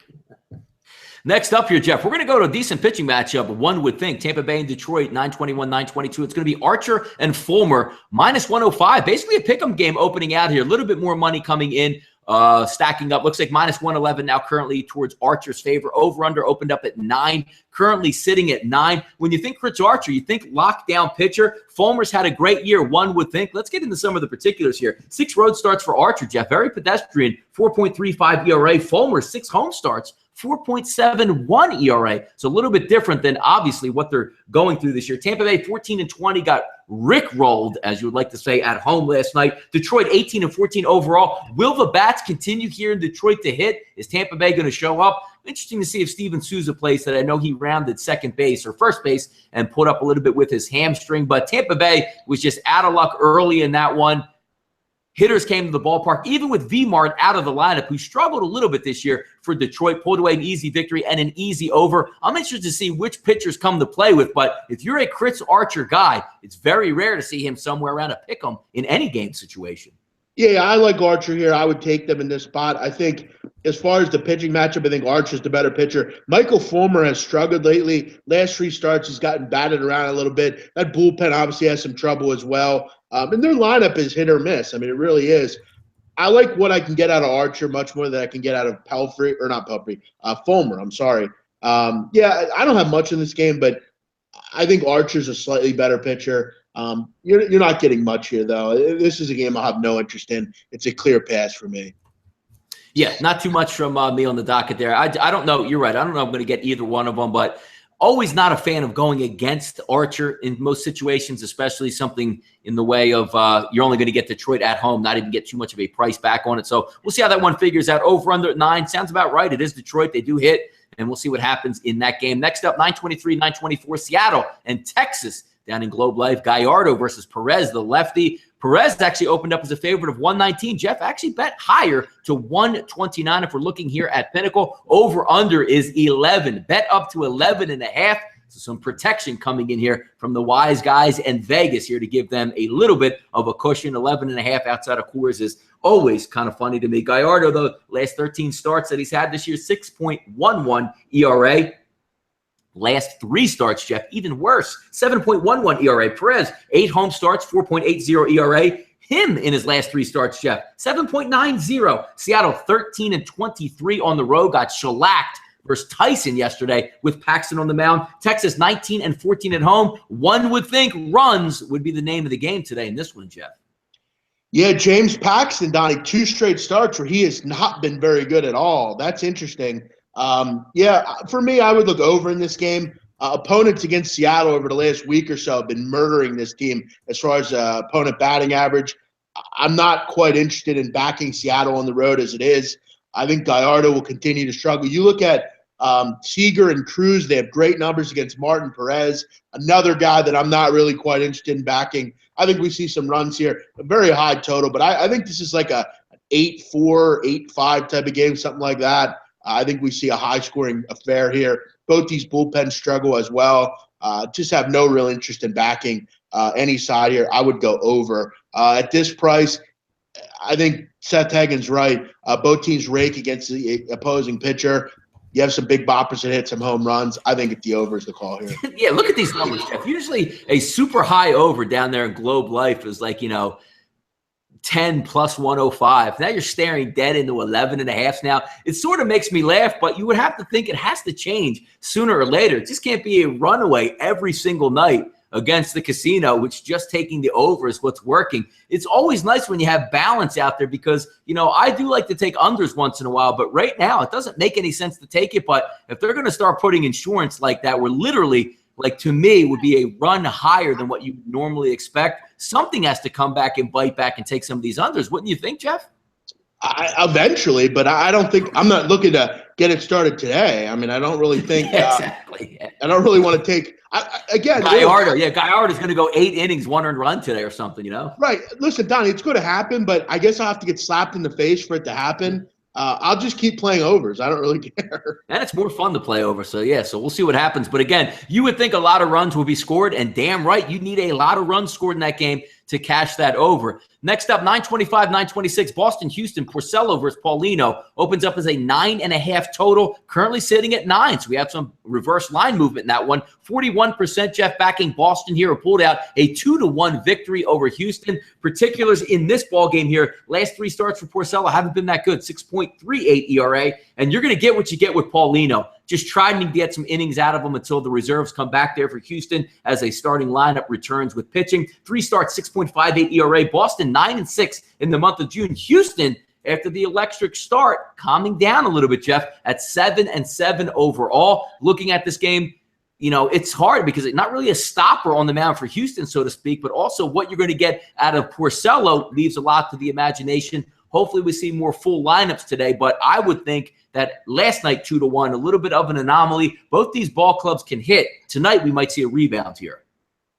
Next up here, Jeff, we're going to go to a decent pitching matchup, one would think. Tampa Bay and Detroit, 921, 922. It's going to be Archer and Fulmer, -105. Basically a pick'em game opening out here. A little bit more money coming in, stacking up. Looks like -111 now currently towards Archer's favor. Over-under opened up at 9, currently sitting at 9. When you think Chris Archer, you think lockdown pitcher. Fulmer's had a great year, one would think. Let's get into some of the particulars here. 6 road starts for Archer, Jeff. Very pedestrian, 4.35 ERA. Fulmer, 6 home starts, 4.71 ERA. So a little bit different than obviously what they're going through this year. Tampa Bay 14-20 got rickrolled, as you would like to say, at home last night. Detroit 18-14 overall. Will the bats continue here in Detroit to hit? Is Tampa Bay going to show up? Interesting to see if Steven Souza plays that. I know he rounded second base or first base and put up a little bit with his hamstring, but Tampa Bay was just out of luck early in that one. hitters came to the ballpark, even with V-Mart out of the lineup, who struggled a little bit this year for Detroit, pulled away an easy victory and an easy over. I'm interested to see which pitchers come to play with, but if you're a Chris Archer guy, it's very rare to see him somewhere around a pick 'em in any game situation. Yeah, I like Archer here. I would take them in this spot. I think as far as the pitching matchup, I think Archer's the better pitcher. Michael Fulmer has struggled lately. Last 3 starts, he's gotten batted around a little bit. That bullpen obviously has some trouble as well. And their lineup is hit or miss. I mean, it really is. I like what I can get out of Archer much more than I can get out of Fulmer. I'm sorry. Yeah, I don't have much in this game, but I think Archer's a slightly better pitcher. You're not getting much here, though. This is a game I'll have no interest in. It's a clear pass for me. Yeah, not too much from me on the docket there. I don't know. You're right. I don't know if I'm going to get either one of them, but always not a fan of going against Archer in most situations, especially something in the way of you're only going to get Detroit at home, not even get too much of a price back on it. So we'll see how that one figures out. Over under at 9 sounds about right. It is Detroit. They do hit, and we'll see what happens in that game. Next up, 9:23, 9:24, Seattle and Texas down in Globe Life. Gallardo versus Perez, the lefty. Perez actually opened up as a favorite of 119. Jeff actually bet higher to 129 if we're looking here at Pinnacle. Over-under is 11. Bet up to 11.5. So some protection coming in here from the wise guys and Vegas here to give them a little bit of a cushion. 11.5 outside of Coors is always kind of funny to me. Gallardo, the last 13 starts that he's had this year, 6.11 ERA. Last 3 starts, Jeff, even worse, 7.11 ERA. Perez, 8 home starts, 4.80 ERA. Him in his last 3 starts, Jeff, 7.90. Seattle, 13-23 on the road, got shellacked versus Tyson yesterday with Paxton on the mound. Texas, 19-14 at home. One would think runs would be the name of the game today in this one, Jeff. Yeah, James Paxton, Donnie, 2 straight starts where he has not been very good at all. That's interesting. Yeah, for me, I would look over in this game. Opponents against Seattle over the last week or so have been murdering this team as far as opponent batting average. I'm not quite interested in backing Seattle on the road as it is. I think Gallardo will continue to struggle. You look at Seager and Cruz, they have great numbers against Martin Perez, another guy that I'm not really quite interested in backing. I think we see some runs here, a very high total, but I think this is like a 8-4, 8-5 type of game, something like that. I think we see a high-scoring affair here. Both these bullpens struggle as well. Just have no real interest in backing any side here. I would go over. At this price, I think Seth Hagen's right. Both teams rake against the opposing pitcher. You have some big boppers that hit some home runs. I think the over is the call here. Yeah, look at these numbers, Jeff. Usually a super high over down there in Globe Life is like, 10 plus 105. Now you're staring dead into 11.5 now. It sort of makes me laugh, but you would have to think it has to change sooner or later. It just can't be a runaway every single night against the casino, which just taking the over is what's working. It's always nice when you have balance out there because, I do like to take unders once in a while, but right now it doesn't make any sense to take it. But if they're going to start putting insurance like that, we're literally to me, would be a run higher than what you normally expect. Something has to come back and bite back and take some of these unders. Wouldn't you think, Jeff? Eventually, but I don't think – I'm not looking to get it started today. I mean, I don't really think exactly. I don't really want to take again. Gallardo's going to go 8 innings, 1 earned run today or something, Right. Listen, Donnie, it's going to happen, but I guess I'll have to get slapped in the face for it to happen. I'll just keep playing overs. I don't really care. And it's more fun to play over. So we'll see what happens. But again, you would think a lot of runs will be scored, and damn right, you need a lot of runs scored in that game to cash that over. Next up, 9:25, 9:26, Boston, Houston, Porcello versus Paulino opens up as a 9.5 total, currently sitting at 9. So we have some reverse line movement in that one. 41%, Jeff, backing Boston here, who pulled out a 2-1 victory over Houston. Particulars in this ball game here, last 3 starts for Porcello haven't been that good, 6.38 ERA, and you're going to get what you get with Paulino. Just trying to get some innings out of them until the reserves come back there for Houston as a starting lineup returns with pitching. 3 starts, 6.58 ERA. Boston 9-6 in the month of June. Houston, after the electric start, calming down a little bit, Jeff, at 7-7 overall. Looking at this game, it's hard because it's not really a stopper on the mound for Houston, so to speak, but also what you're going to get out of Porcello leaves a lot to the imagination. Hopefully we see more full lineups today, but I would think that last night 2-1, a little bit of an anomaly. Both these ball clubs can hit. Tonight we might see a rebound here.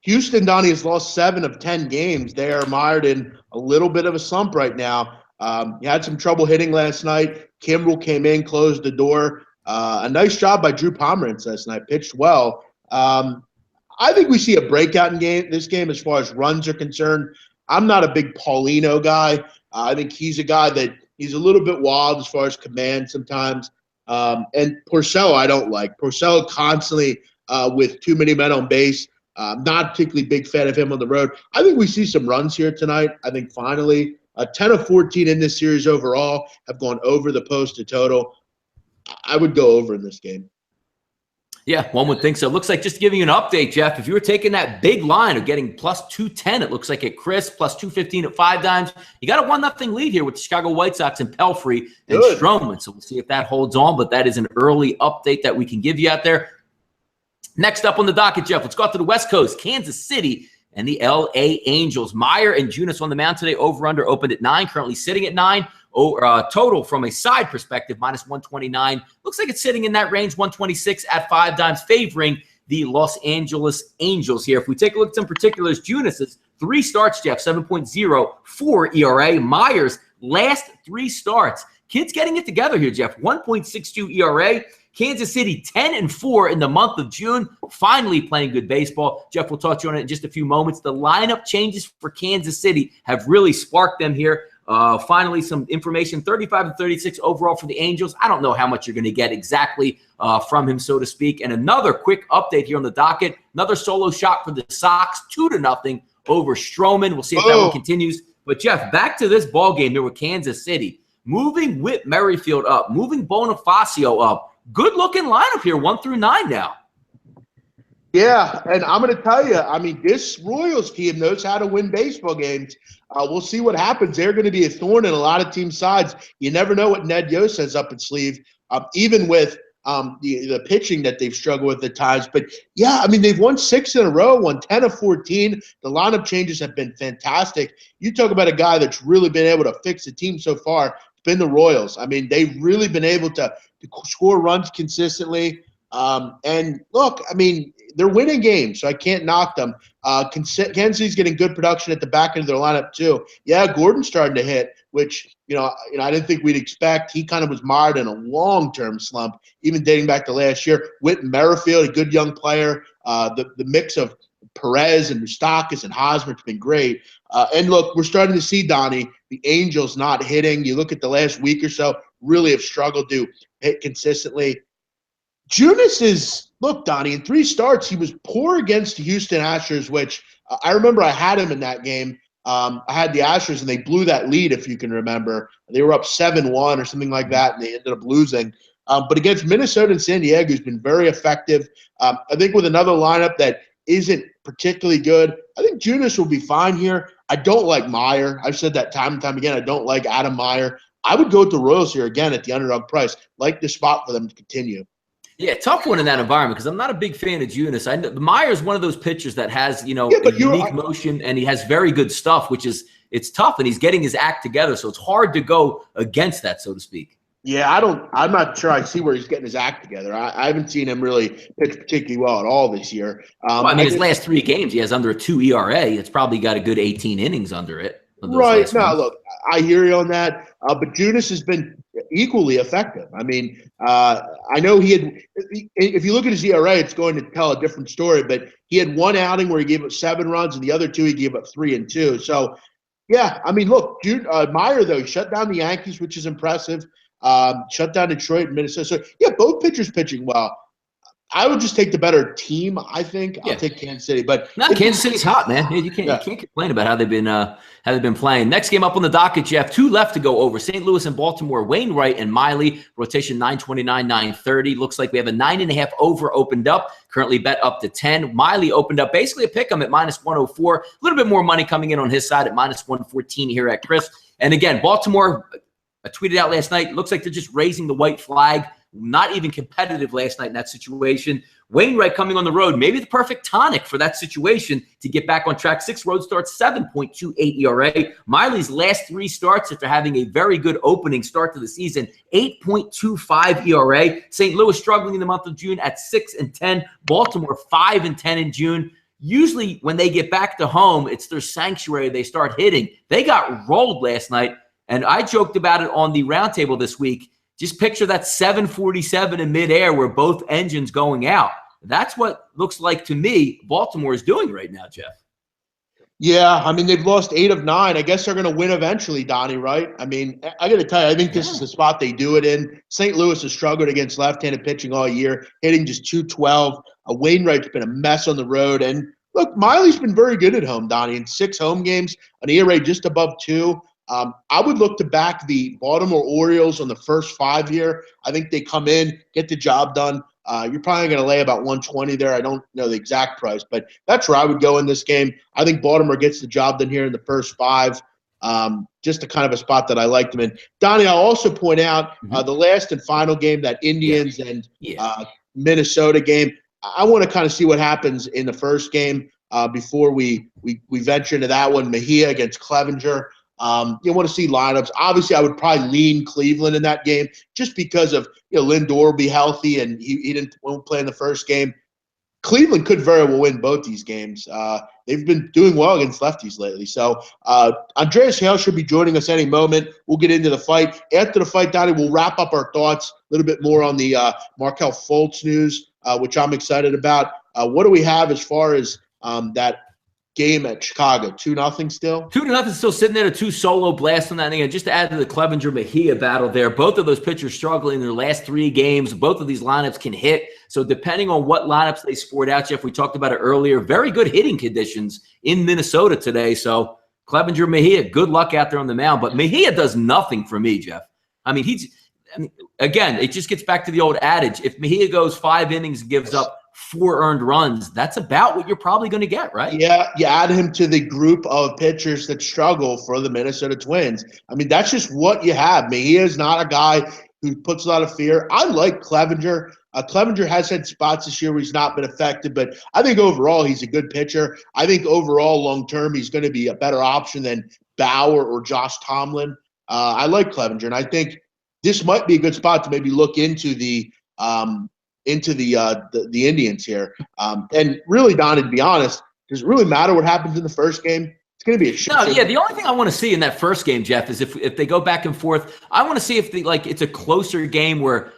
Houston, Donnie, has lost 7 of 10 games. They are mired in a little bit of a slump right now. He had some trouble hitting last night. Kimbrel came in, closed the door. A nice job by Drew Pomeranz last night. Pitched well. I think we see a breakout in this game as far as runs are concerned. I'm not a big Paulino guy. I think he's a guy that he's a little bit wild as far as command sometimes. And Porcello I don't like. Porcello constantly with too many men on base. Not particularly big fan of him on the road. I think we see some runs here tonight. I think finally 10 of 14 in this series overall have gone over the post to total. I would go over in this game. Yeah, one would think so. Looks like, just giving you an update, Jeff, if you were taking that big line of getting plus 210, it looks like at Chris, plus 215 at 5 dimes. You got a 1-0 lead here with the Chicago White Sox and Pelfrey and Stroman. So we'll see if that holds on, but that is an early update that we can give you out there. Next up on the docket, Jeff, let's go out to the West Coast. Kansas City and the L.A. Angels. Meyer and Junis on the mound today. Over-under opened at 9, currently sitting at 9. Total from a side perspective, minus 129. Looks like it's sitting in that range, 126 at 5 dimes, favoring the Los Angeles Angels here. If we take a look at some particulars, Junis's 3 starts, Jeff, 7.04 ERA. Myers, last 3 starts. Kids getting it together here, Jeff, 1.62 ERA. Kansas City 10-4 in the month of June, finally playing good baseball. Jeff, we'll talk to you on it in just a few moments. The lineup changes for Kansas City have really sparked them here. Finally, some information, 35-36 overall for the Angels. I don't know how much you're going to get exactly from him, so to speak. And another quick update here on the docket. Another solo shot for the Sox, 2-0 over Stroman. We'll see if that one continues. But, Jeff, back to this ball game here with Kansas City. Moving Whit Merrifield up, moving Bonifacio up. Good-looking lineup here, 1 through 9 now. Yeah, and I'm going to tell you, I mean, this Royals team knows how to win baseball games. We'll see what happens. They're going to be a thorn in a lot of team sides. You never know what Ned Yost has up his sleeve, even with the pitching that they've struggled with at times. But, yeah, I mean, they've won 6 in a row, won 10 of 14. The lineup changes have been fantastic. You talk about a guy that's really been able to fix the team so far. It's been the Royals. I mean, they've really been able to score runs consistently. And, look, I mean, they're winning games, so I can't knock them. Kansas City's getting good production at the back end of their lineup too. Yeah, Gordon's starting to hit, which I didn't think we'd expect. He kind of was mired in a long-term slump, even dating back to last year. Whit Merrifield, a good young player. The mix of Perez and Moustakas and Hosmer's been great. And look, we're starting to see, Donnie, the Angels not hitting. You look at the last week or so, really have struggled to hit consistently. Junis is, look, Donnie, in 3 starts, he was poor against the Houston Astros, which I remember I had him in that game. I had the Astros, and they blew that lead, if you can remember. They were up 7-1 or something like that, and they ended up losing. But against Minnesota and San Diego, he's been very effective. I think with another lineup that isn't particularly good, I think Junis will be fine here. I don't like Meyer. I've said that time and time again. I don't like Adam Meyer. I would go with the Royals here again at the underdog price. Like the spot for them to continue. Yeah, tough one in that environment because I'm not a big fan of Junis. I know Meyer's one of those pitchers that has, a unique motion, and he has very good stuff, which is it's tough, and he's getting his act together, so it's hard to go against that, so to speak. Yeah, I'm not sure I see where he's getting his act together. I haven't seen him really pitch particularly well at all this year. His last 3 games, he has under a 2 ERA. It's probably got a good 18 innings under it. Right. No, look, I hear you on that. But Junis has been equally effective. I mean, I know he had – if you look at his ERA, it's going to tell a different story. But he had 1 outing where he gave up 7 runs, and the other 2 he gave up 3 and 2. So, yeah, I mean, look, Meyer, though, he shut down the Yankees, which is impressive. Shut down Detroit and Minnesota. So, yeah, both pitchers pitching well. I would just take the better team, I think. I'll take Kansas City. But Kansas City's hot, man. You can't complain about how they've been playing. Next game up on the docket, Jeff. 2 left to go over. St. Louis and Baltimore. Wainwright and Miley. Rotation 929, 930. Looks like we have a 9.5 over opened up. Currently bet up to 10. Miley opened up basically a pick 'em at minus 104. A little bit more money coming in on his side at minus 114 here at Chris. And again, Baltimore, I tweeted out last night, looks like they're just raising the white flag. Not even competitive last night in that situation. Wainwright coming on the road, maybe the perfect tonic for that situation to get back on track. 6 road starts, 7.28 ERA. Miley's last 3 starts after having a very good opening start to the season, 8.25 ERA. St. Louis struggling in the month of June at 6-10. Baltimore 5-10 in June. Usually when they get back to home, it's their sanctuary. They start hitting. They got rolled last night, and I joked about it on the roundtable this week. Just picture that 747 in midair where both engines going out. That's what looks like to me Baltimore is doing right now, Jeff. Yeah, I mean, they've lost 8 of 9. I guess they're going to win eventually, Donnie, right? I mean, I got to tell you, I think this is the spot they do it in. St. Louis has struggled against left-handed pitching all year, hitting just 212. Wainwright's been a mess on the road. And look, Miley's been very good at home, Donnie. In 6 home games, an ERA just above 2. I would look to back the Baltimore Orioles on the first 5 here. I think they come in, get the job done. You're probably going to lay about 120 there. I don't know the exact price, but that's where I would go in this game. I think Baltimore gets the job done here in the first 5. Just a kind of a spot that I like them in. Donnie, I'll also point out the last and final game, that Indians and Minnesota game. I want to kind of see what happens in the first game before we venture into that one. Mejia against Clevenger. You want to see lineups. Obviously, I would probably lean Cleveland in that game just because of Lindor will be healthy and he won't play in the first game. Cleveland could very well win both these games. They've been doing well against lefties lately. So Andreas Hale should be joining us any moment. We'll get into the fight. After the fight, Donnie, we'll wrap up our thoughts a little bit more on the Markelle Fultz news, which I'm excited about. What do we have as far as that game at Chicago? 2-0 still? 2-0 still sitting there, a 2 solo blast on that thing. And just to add to the Clevenger-Mejia battle there, both of those pitchers struggling in their last 3 games. Both of these lineups can hit. So depending on what lineups they sport out, Jeff, we talked about it earlier, very good hitting conditions in Minnesota today. So Clevenger-Mejia, good luck out there on the mound. But Mejia does nothing for me, Jeff. I mean, again, it just gets back to the old adage. If Mejia goes 5 innings and gives up 4 earned runs, that's about what you're probably going to get, right? Yeah, you add him to the group of pitchers that struggle for the Minnesota Twins. I mean, that's just what you have. Mejia is not a guy who puts a lot of fear. I like Clevenger. Clevenger has had spots this year where he's not been effective, but I think overall he's a good pitcher. I think overall long-term he's going to be a better option than Bauer or Josh Tomlin. I like Clevenger, and I think this might be a good spot to maybe look into the Indians here. And really, Don, to be honest, does it really matter what happens in the first game? It's going to be a shit. No, yeah. The only thing I want to see in that first game, Jeff, is if they go back and forth. I want to see if it's a closer game where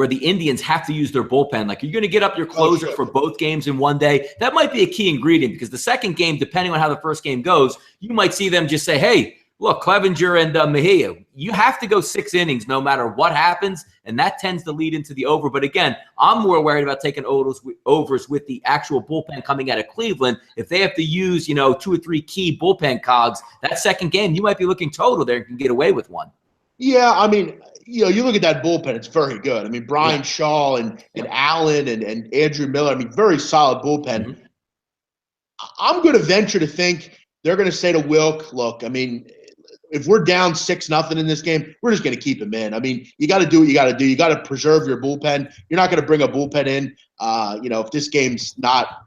the Indians have to use their bullpen. Like, you're going to get up your closer for both games in one day. That might be a key ingredient, because the second game, depending on how the first game goes, you might see them just say, hey, look, Clevenger and Mejia, you have to go 6 innings no matter what happens, and that tends to lead into the over. But again, I'm more worried about taking overs with the actual bullpen coming out of Cleveland. If they have to use 2 or 3 key bullpen cogs, that second game, you might be looking total there and can get away with one. Yeah, I mean, you look at that bullpen, it's very good. I mean, Brian Shaw and Allen and Andrew Miller, I mean, very solid bullpen. Mm-hmm. I'm going to venture to think they're going to say to Wilk, look, I mean, if we're down 6-0 in this game, we're just going to keep him in. I mean, you got to do what you got to do. You got to preserve your bullpen. You're not going to bring a bullpen in, if this game's not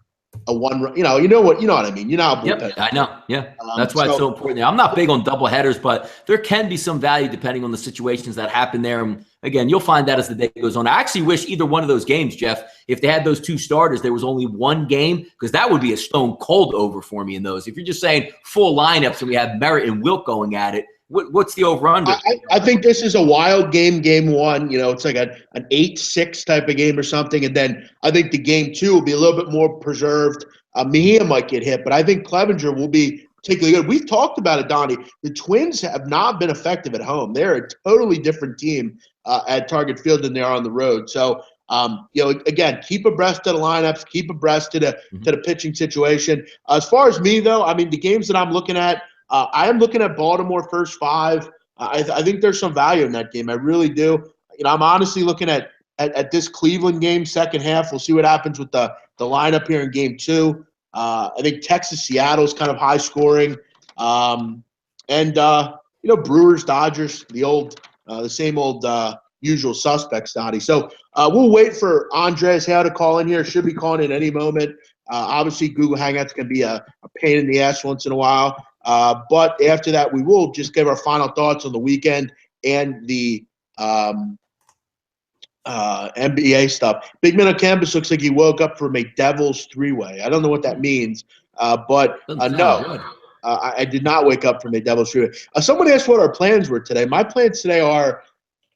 a one, you know what I mean? You know how bullpen. Yep, I know. Yeah, that's why it's so important. I'm not big on double headers, but there can be some value depending on the situations that happen there. And again, you'll find that as the day goes on. I actually wish either one of those games, Jeff, if they had those 2 starters, there was only 1 game, because that would be a stone cold over for me in those. If you're just saying full lineups and we have Merritt and Wilt going at it, what's the over-under? I think this is a wild game, game 1. It's like an 8-6 type of game or something. And then I think the game 2 will be a little bit more preserved. Mejia might get hit, but I think Clevenger will be particularly good. We've talked about it, Donnie. The Twins have not been effective at home. They're a totally different team at Target Field than they are on the road. So, again, keep abreast to the lineups, keep abreast to the pitching situation. As far as me, though, I mean, the games that I'm looking at, I am looking at Baltimore first 5. I think there's some value in that game. I really do. I'm honestly looking at this Cleveland game second half. We'll see what happens with the lineup here in game 2. I think Texas-Seattle is kind of high scoring. Brewers, Dodgers, the same old usual suspects, Donnie. So we'll wait for Andreas Hale to call in here. Should be calling in any moment. Obviously, Google Hangouts can be a pain in the ass once in a while. But after that, we will just give our final thoughts on the weekend and the NBA stuff. Big man on campus looks like he woke up from a Devil's three-way. I don't know what that means, but Doesn't sound no. good. I did not wake up from a Devil's three-way. Someone asked what our plans were today. My plans today are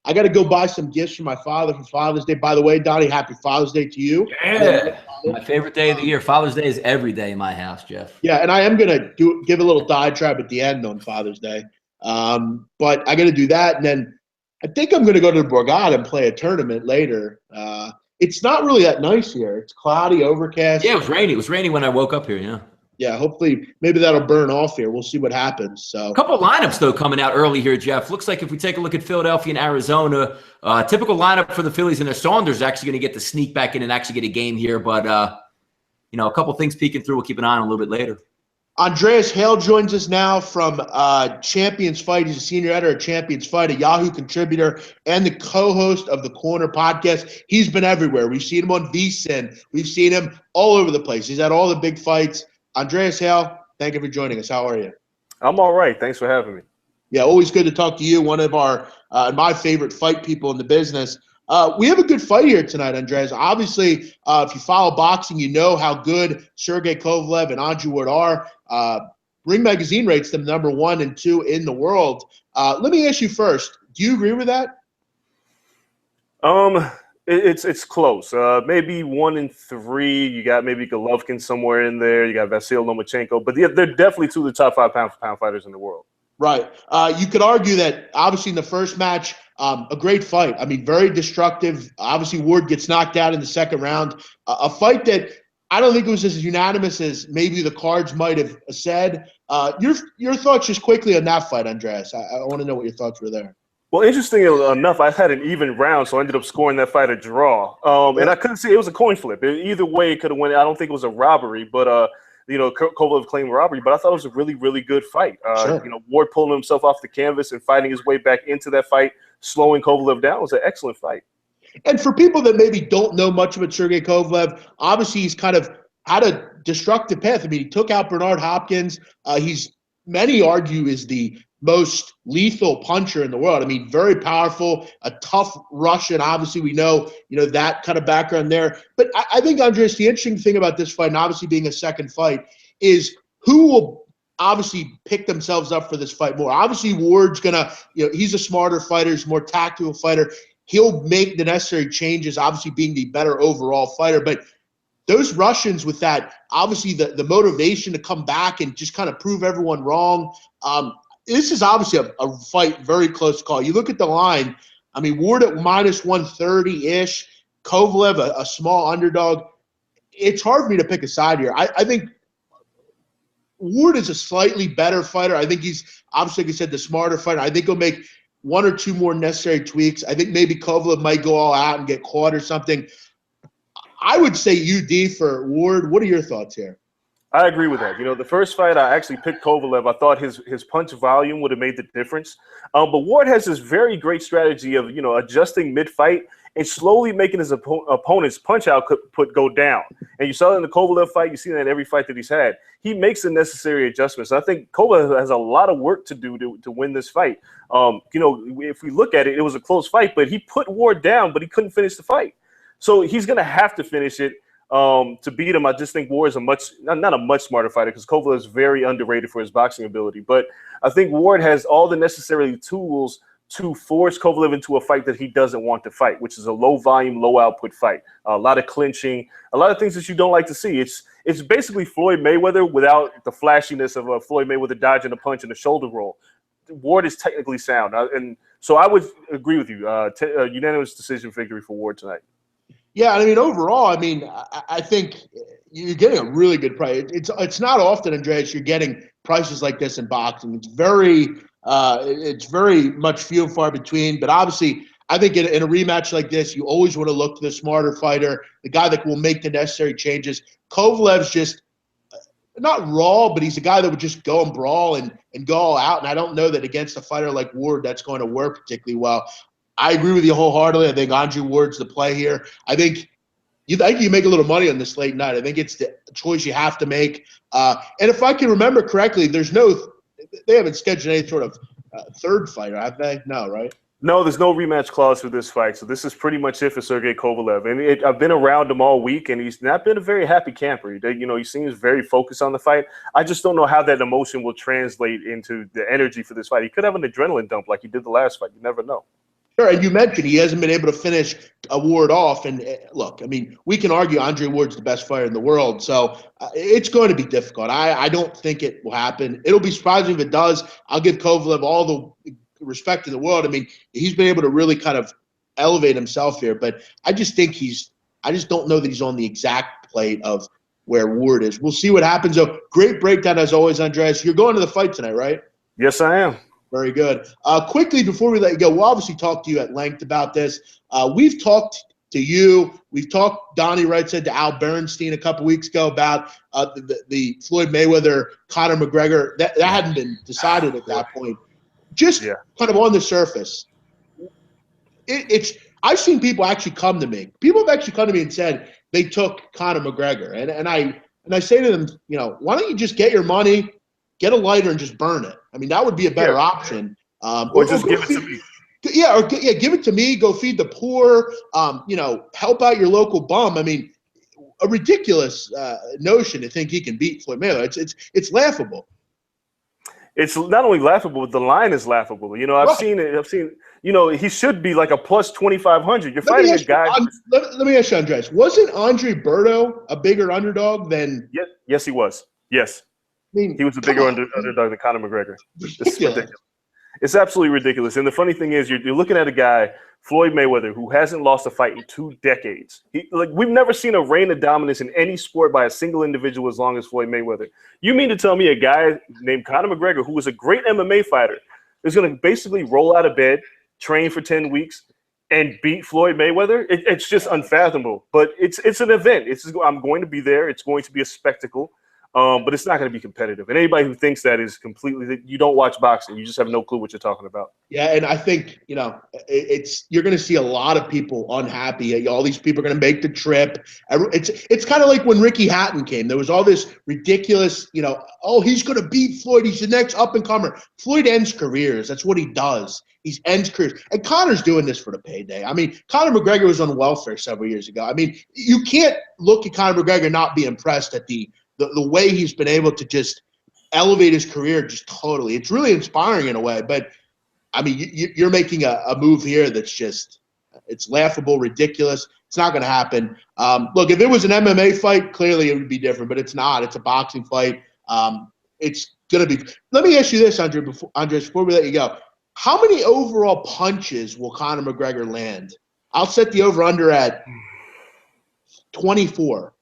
I got to go buy some gifts for my father for Father's Day. By the way, Donnie, happy Father's Day to you. Yeah. My favorite day of the year. Father's Day is every day in my house, Jeff. Yeah, and I am going to give a little diatribe at the end on Father's Day. But I got to do that. And then I think I'm going to go to the Borgata and play a tournament later. It's not really that nice here. It's cloudy, overcast. Yeah, it was rainy. It was rainy when I woke up here, yeah. Yeah, hopefully maybe that'll burn off here. We'll see what happens. So a couple of lineups, though, coming out early here, Jeff. Looks like if we take a look at Philadelphia and Arizona, typical lineup for the Phillies and their Saunders actually going to get to sneak back in and actually get a game here. But, a couple things peeking through. We'll keep an eye on a little bit later. Andreas Hale joins us now from Champions Fight. He's a senior editor at Champions Fight, a Yahoo contributor, and the co-host of the Corner podcast. He's been everywhere. We've seen him on VSiN. We've seen him all over the place. He's at all the big fights. Andreas Hale, thank you for joining us. How are you? I'm all right. Thanks for having me. Yeah, always good to talk to you, one of my favorite fight people in the business. We have a good fight here tonight, Andreas. Obviously, if you follow boxing, you know how good Sergey Kovalev and Andre Ward are. Ring Magazine rates them number 1 and 2 in the world. Let me ask you first, do you agree with that? It's close. Maybe 1 and 3. You got maybe Golovkin somewhere in there. You got Vasyl Lomachenko. But they're definitely 2 of the top 5 pound-for-pound fighters in the world. Right. You could argue that, obviously, in the first match, a great fight. I mean, very destructive. Obviously, Ward gets knocked out in the second round. A fight that I don't think it was as unanimous as maybe the cards might have said. Your thoughts just quickly on that fight, Andreas. I want to know what your thoughts were there. Well, interesting enough, I had an even round, so I ended up scoring that fight a draw. And I couldn't see it was a coin flip. Either way, it could have won. I don't think it was a robbery, but Kovalev claimed robbery. But I thought it was a really, really good fight. Sure. Ward pulling himself off the canvas and fighting his way back into that fight, slowing Kovalev down, was an excellent fight. And for people that maybe don't know much about Sergey Kovalev, obviously he's kind of had a destructive path. I mean, he took out Bernard Hopkins. Many argue is the most lethal puncher in the world. I mean, very powerful, a tough Russian. Obviously, we know that kind of background there. But I think, Andreas, the interesting thing about this fight, and obviously being a second fight, is who will obviously pick themselves up for this fight more. Obviously, Ward's gonna, he's a smarter fighter, he's a more tactical fighter. He'll make the necessary changes, obviously being the better overall fighter. But those Russians with that, obviously the motivation to come back and just kind of prove everyone wrong. This is obviously a fight, very close call. You look at the line, I mean, Ward at minus 130-ish, Kovalev, a small underdog. It's hard for me to pick a side here. I think Ward is a slightly better fighter. I think he's, obviously, like you said, the smarter fighter. I think he'll make 1 or 2 more necessary tweaks. I think maybe Kovalev might go all out and get caught or something. I would say UD for Ward. What are your thoughts here? I agree with that. The first fight, I actually picked Kovalev. I thought his punch volume would have made the difference. But Ward has this very great strategy of, adjusting mid-fight and slowly making his opponent's punch output go down. And you saw that in the Kovalev fight. You see that in every fight that he's had. He makes the necessary adjustments. I think Kovalev has a lot of work to do to win this fight. If we look at it, it was a close fight, but he put Ward down, but he couldn't finish the fight. So he's going to have to finish it. To beat him, I just think Ward is not a much smarter fighter, because Kovalev is very underrated for his boxing ability. But I think Ward has all the necessary tools to force Kovalev into a fight that he doesn't want to fight, which is a low-volume, low-output fight. A lot of clinching, a lot of things that you don't like to see. It's basically Floyd Mayweather without the flashiness of a Floyd Mayweather dodging a punch and a shoulder roll. Ward is technically sound. And so I would agree with you. Unanimous decision victory for Ward tonight. Yeah, I mean, overall, I think you're getting a really good price. It's not often, Andreas, you're getting prices like this in boxing. It's very much few and far between. But obviously, I think in a rematch like this, you always want to look to the smarter fighter, the guy that will make the necessary changes. Kovalev's just not raw, but he's a guy that would just go and brawl and go all out. And I don't know that against a fighter like Ward that's going to work particularly well. I agree with you wholeheartedly. I think Andre Ward's the play here. I think you make a little money on this late night. I think it's the choice you have to make. And if I can remember correctly, they haven't scheduled any sort of third fighter, have they? No, right? No, there's no rematch clause for this fight, so this is pretty much it for Sergey Kovalev. And I've been around him all week, and he's not been a very happy camper. He seems very focused on the fight. I just don't know how that emotion will translate into the energy for this fight. He could have an adrenaline dump like he did the last fight. You never know. Sure, and you mentioned he hasn't been able to finish a Ward off. And look, I mean, we can argue Andre Ward's the best fighter in the world, so it's going to be difficult. I don't think it will happen. It'll be surprising if it does. I'll give Kovalev all the respect in the world. I mean, he's been able to really kind of elevate himself here, but I just think I just don't know that he's on the exact plate of where Ward is. We'll see what happens, though. Great breakdown as always, Andreas. You're going to the fight tonight, right? Yes, I am. Very good. Quickly, before we let you go, we'll obviously talk to you at length about this. We've talked to you. We've talked, Donnie Wright said, to Al Bernstein a couple weeks ago about the Floyd Mayweather-Conor McGregor. That hadn't been decided at that point. Just kind of on the surface, I've seen people actually come to me. People have actually come to me and said they took Conor McGregor, and I say to them, why don't you just get your money, get a lighter, and just burn it? I mean, that would be a better option. Or just give it to me. Yeah, give it to me. Go feed the poor. Help out your local bum. I mean, a ridiculous notion to think he can beat Floyd Mayweather. It's laughable. It's not only laughable, but the line is laughable. I've seen it. I've seen. He should be like a plus 2,500. You're fighting a guy. Let me ask you, Andres. Wasn't Andre Berto a bigger underdog than? Yes, he was. Yes, I mean, he was a bigger underdog than Conor McGregor. It's ridiculous. It's absolutely ridiculous. And the funny thing is, you're looking at a guy, Floyd Mayweather, who hasn't lost a fight in 2 decades. We've never seen a reign of dominance in any sport by a single individual as long as Floyd Mayweather. You mean to tell me a guy named Conor McGregor, who was a great MMA fighter, is going to basically roll out of bed, train for 10 weeks, and beat Floyd Mayweather? It's just unfathomable. But it's an event. I'm going to be there. It's going to be a spectacle. But it's not going to be competitive. And anybody who thinks that is completely – you don't watch boxing. You just have no clue what you're talking about. Yeah, and I think, you're going to see a lot of people unhappy. All these people are going to make the trip. It's kind of like when Ricky Hatton came. There was all this ridiculous, he's going to beat Floyd. He's the next up-and-comer. Floyd ends careers. That's what he does. He ends careers. And Conor's doing this for the payday. I mean, Conor McGregor was on welfare several years ago. I mean, you can't look at Conor McGregor and not be impressed at the way he's been able to just elevate his career just totally. It's really inspiring in a way. But, I mean, you're making a move here that's just – it's laughable, ridiculous. It's not going to happen. Look, if it was an MMA fight, clearly it would be different. But it's not. It's a boxing fight. It's going to be – let me ask you this, Andres, before we let you go. How many overall punches will Conor McGregor land? I'll set the over-under at 24.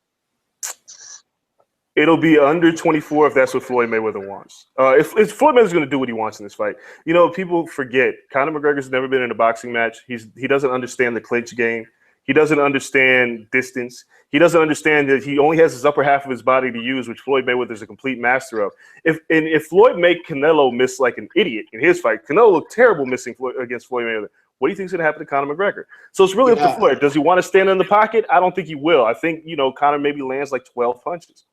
It'll be under 24 if that's what Floyd Mayweather wants. If Floyd Mayweather's going to do what he wants in this fight. People forget Conor McGregor's never been in a boxing match. He doesn't understand the clinch game. He doesn't understand distance. He doesn't understand that he only has his upper half of his body to use, which Floyd Mayweather's a complete master of. If Floyd made Canelo miss like an idiot in his fight, Canelo looked terrible missing against Floyd Mayweather. What do you think is going to happen to Conor McGregor? So it's really up to Floyd. Does he want to stand in the pocket? I don't think he will. I think, Conor maybe lands like 12 punches.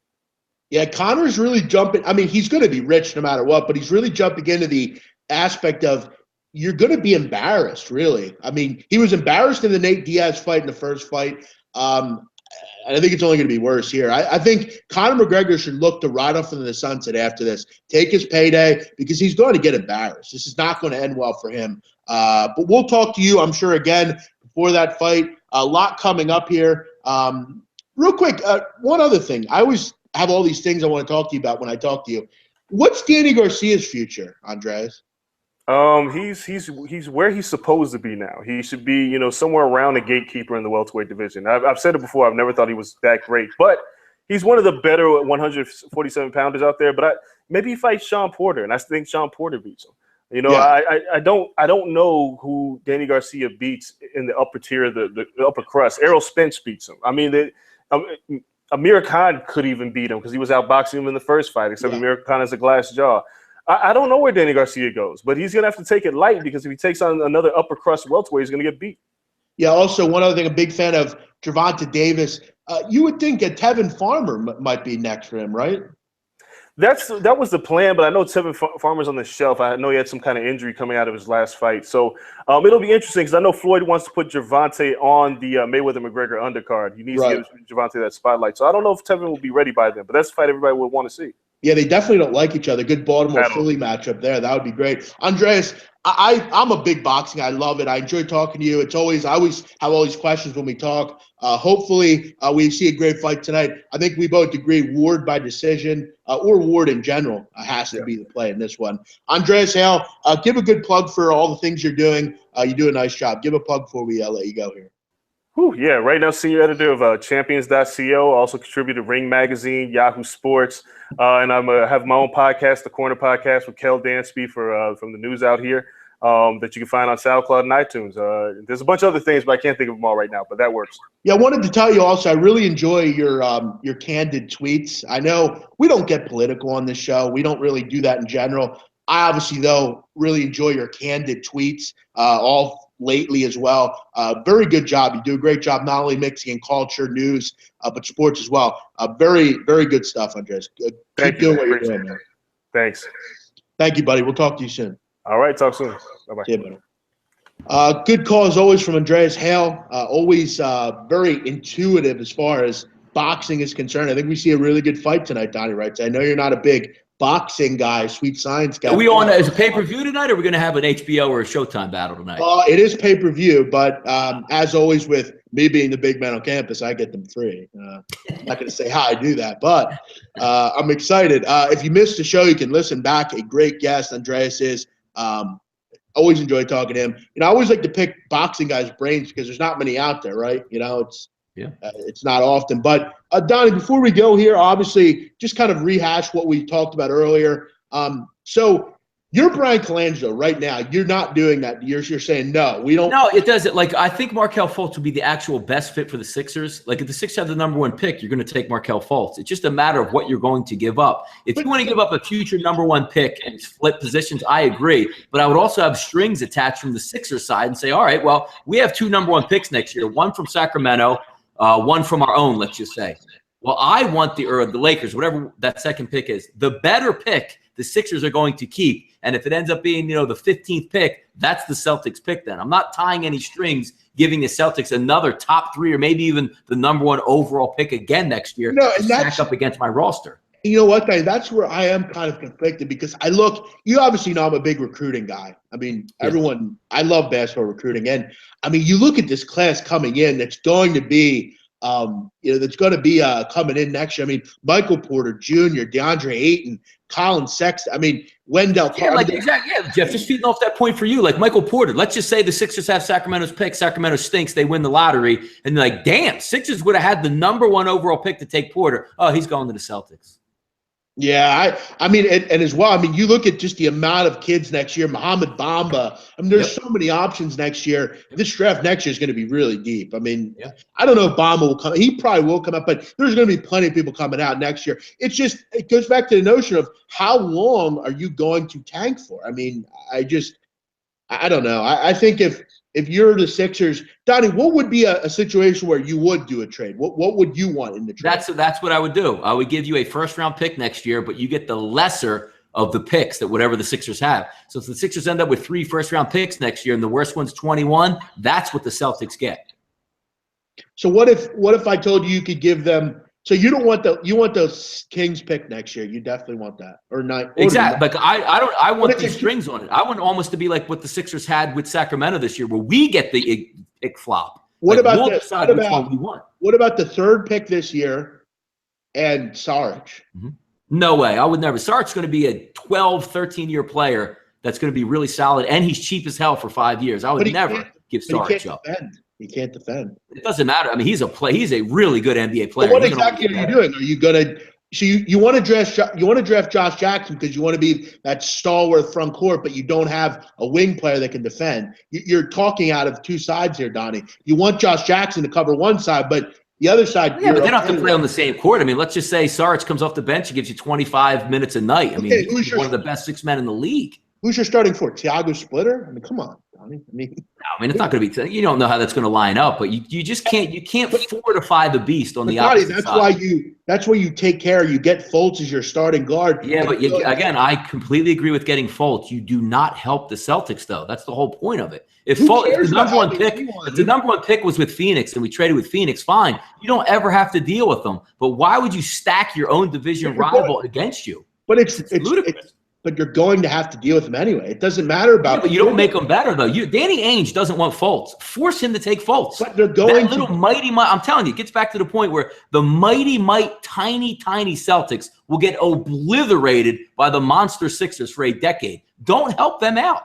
Yeah, Conor's really jumping. I mean, he's going to be rich no matter what, but he's really jumping into the aspect of you're going to be embarrassed, really. I mean, he was embarrassed in the Nate Diaz fight in the first fight. And I think it's only going to be worse here. I think Conor McGregor should look to ride off into the sunset after this, take his payday, because he's going to get embarrassed. This is not going to end well for him. But we'll talk to you, I'm sure, again before that fight. A lot coming up here. Real quick, one other thing. I always have all these things I want to talk to you about when I talk to you. What's Danny Garcia's future, Andreas? He's where he's supposed to be now. He should be, somewhere around a gatekeeper in the welterweight division. I've said it before. I've never thought he was that great, but he's one of the better 147 pounders out there. But maybe he fights Sean Porter, and I think Sean Porter beats him. I don't know who Danny Garcia beats in the upper tier, the upper crust. Errol Spence beats him. I mean, Amir Khan could even beat him because he was outboxing him in the first fight, except Amir Khan has a glass jaw. I don't know where Danny Garcia goes, but he's going to have to take it light because if he takes on another upper crust welterweight, he's going to get beat. Yeah, also one other thing, a big fan of Gervonta Davis. You would think a Tevin Farmer might be next for him, right? That was the plan, but I know Tevin Farmer's on the shelf. I know he had some kind of injury coming out of his last fight. So it'll be interesting because I know Floyd wants to put Gervonta on the Mayweather-McGregor undercard. He needs to give Gervonta that spotlight. So I don't know if Tevin will be ready by then, but that's the fight everybody would want to see. Yeah, they definitely don't like each other. Good Baltimore-Philly matchup there. That would be great. Andreas, I'm a big boxing. I love it. I enjoy talking to you. I always have all these questions when we talk. Hopefully, we see a great fight tonight. I think we both agree Ward by decision or Ward in general has to be the play in this one. Andreas Hale, give a good plug for all the things you're doing. You do a nice job. Give a plug before we let you go here. Yeah, right now senior editor of champions.co, also contributed to Ring Magazine, Yahoo Sports, and I'm have my own podcast, The Corner Podcast with Kel Dansby from the News Out Here that you can find on SoundCloud and iTunes. There's a bunch of other things, but I can't think of them all right now, but that works. Yeah, I wanted to tell you also, I really enjoy your candid tweets. I know we don't get political on this show. We don't really do that in general. I obviously, though, really enjoy your candid tweets all lately as well. Very good job. You do a great job not only mixing in culture, news, but sports as well. Very, very good stuff, Andres. Keep doing what you're doing, man. Thanks. Thank you, buddy. We'll talk to you soon. All right, talk soon. Bye-bye. See you, buddy. Good call as always from Andreas Hale. Always very intuitive as far as boxing is concerned. I think we see a really good fight tonight, Donnie, right? I know you're not a big boxing guy, sweet science guy. Are we on as a pay-per-view tonight, or are we going to have an HBO or a Showtime battle tonight? It is pay-per-view, but as always with me being the big man on campus, I get them free. I'm not going to say how I do that, but I'm excited. If you missed the show, you can listen back. A great guest, Andreas is. Always enjoy talking to him. I always like to pick boxing guys' brains because there's not many out there, right? It's not often. But, Donnie, before we go here, obviously, just kind of rehash what we talked about earlier. So you're Brian Colangelo right now. You're not doing that. You're saying, no, we don't. No, it doesn't. Like, I think Markelle Fultz would be the actual best fit for the Sixers. Like, if the Sixers have the number one pick, you're going to take Markelle Fultz. It's just a matter of what you're going to give up. If you want to give up a future number one pick and split positions, I agree. But I would also have strings attached from the Sixers side and say, all right, well, we have two number one picks next year, one from Sacramento, one from our own, let's just say. Well, I want the Lakers, whatever that second pick is. The better pick, the Sixers are going to keep. And if it ends up being, the 15th pick, that's the Celtics pick then. I'm not tying any strings, giving the Celtics another top three or maybe even the number one overall pick again next year to stack up against my roster. You know what, guys? That's where I am kind of conflicted because you obviously know I'm a big recruiting guy. I mean, I love basketball recruiting. And, I mean, you look at this class coming in that's going to be coming in next year. I mean, Michael Porter Jr., DeAndre Ayton, Colin Sexton. I mean, Wendell Carter. Jeff, just feeding off that point for you. Like Michael Porter, let's just say the Sixers have Sacramento's pick. Sacramento stinks. They win the lottery. And they're like, damn, Sixers would have had the number one overall pick to take Porter. Oh, he's going to the Celtics. Yeah, I mean, and as well, I mean, you look at just the amount of kids next year, Mohamed Bamba. I mean, there's so many options next year. This draft next year is going to be really deep. I mean, I don't know if Bamba will come. He probably will come up, but there's going to be plenty of people coming out next year. It goes back to the notion of how long are you going to tank for? I mean, I don't know. I think if you're the Sixers, Donnie, what would be a situation where you would do a trade? What would you want in the trade? That's what I would do. I would give you a first-round pick next year, but you get the lesser of the picks that whatever the Sixers have. So if the Sixers end up with 3 first-round picks next year and the worst one's 21, that's what the Celtics get. So what if I told you could give them? So you want the Kings pick next year? You definitely want that, or not? Exactly. Like I want these strings on it. I want almost to be like what the Sixers had with Sacramento this year, where we get the pick flop. What about we'll decide which one we want? What about the third pick this year and Saric? Mm-hmm. No way. I would never. Saric's going to be a 12, 13-year player that's going to be really solid, and he's cheap as hell for 5 years. I would never give Saric up. He can't defend. It doesn't matter. I mean, he's a really good NBA player. But what exactly are you doing? Are you gonna? So you want to draft Josh Jackson because you want to be that stalwart front court, but you don't have a wing player that can defend. You're talking out of two sides here, Donnie. You want Josh Jackson to cover one side, but the other side. Yeah, but they don't have to play on the same court. I mean, let's just say Saric comes off the bench and gives you 25 minutes a night. I mean, he's one of the best 6 men in the league. Who's your starting for? Thiago Splitter? I mean, come on. Donnie. I mean, it's not going to be. You don't know how that's going to line up, but you just can't. You can't fortify the beast on the Donnie, opposite that's side. why you take care. You get Fultz as your starting guard. Yeah, but again, I completely agree with getting Fultz. You do not help the Celtics, though. That's the whole point of it. If the number one pick was with Phoenix and we traded with Phoenix, fine. You don't ever have to deal with them. But why would you stack your own division rival against you? But it's ludicrous. But you're going to have to deal with them anyway. It doesn't matter about. Yeah, but you don't make them better, though. Danny Ainge doesn't want Fultz. Force him to take Fultz. But they're going that little mighty. I'm telling you, it gets back to the point where the mighty, tiny Celtics will get obliterated by the monster Sixers for a decade. Don't help them out.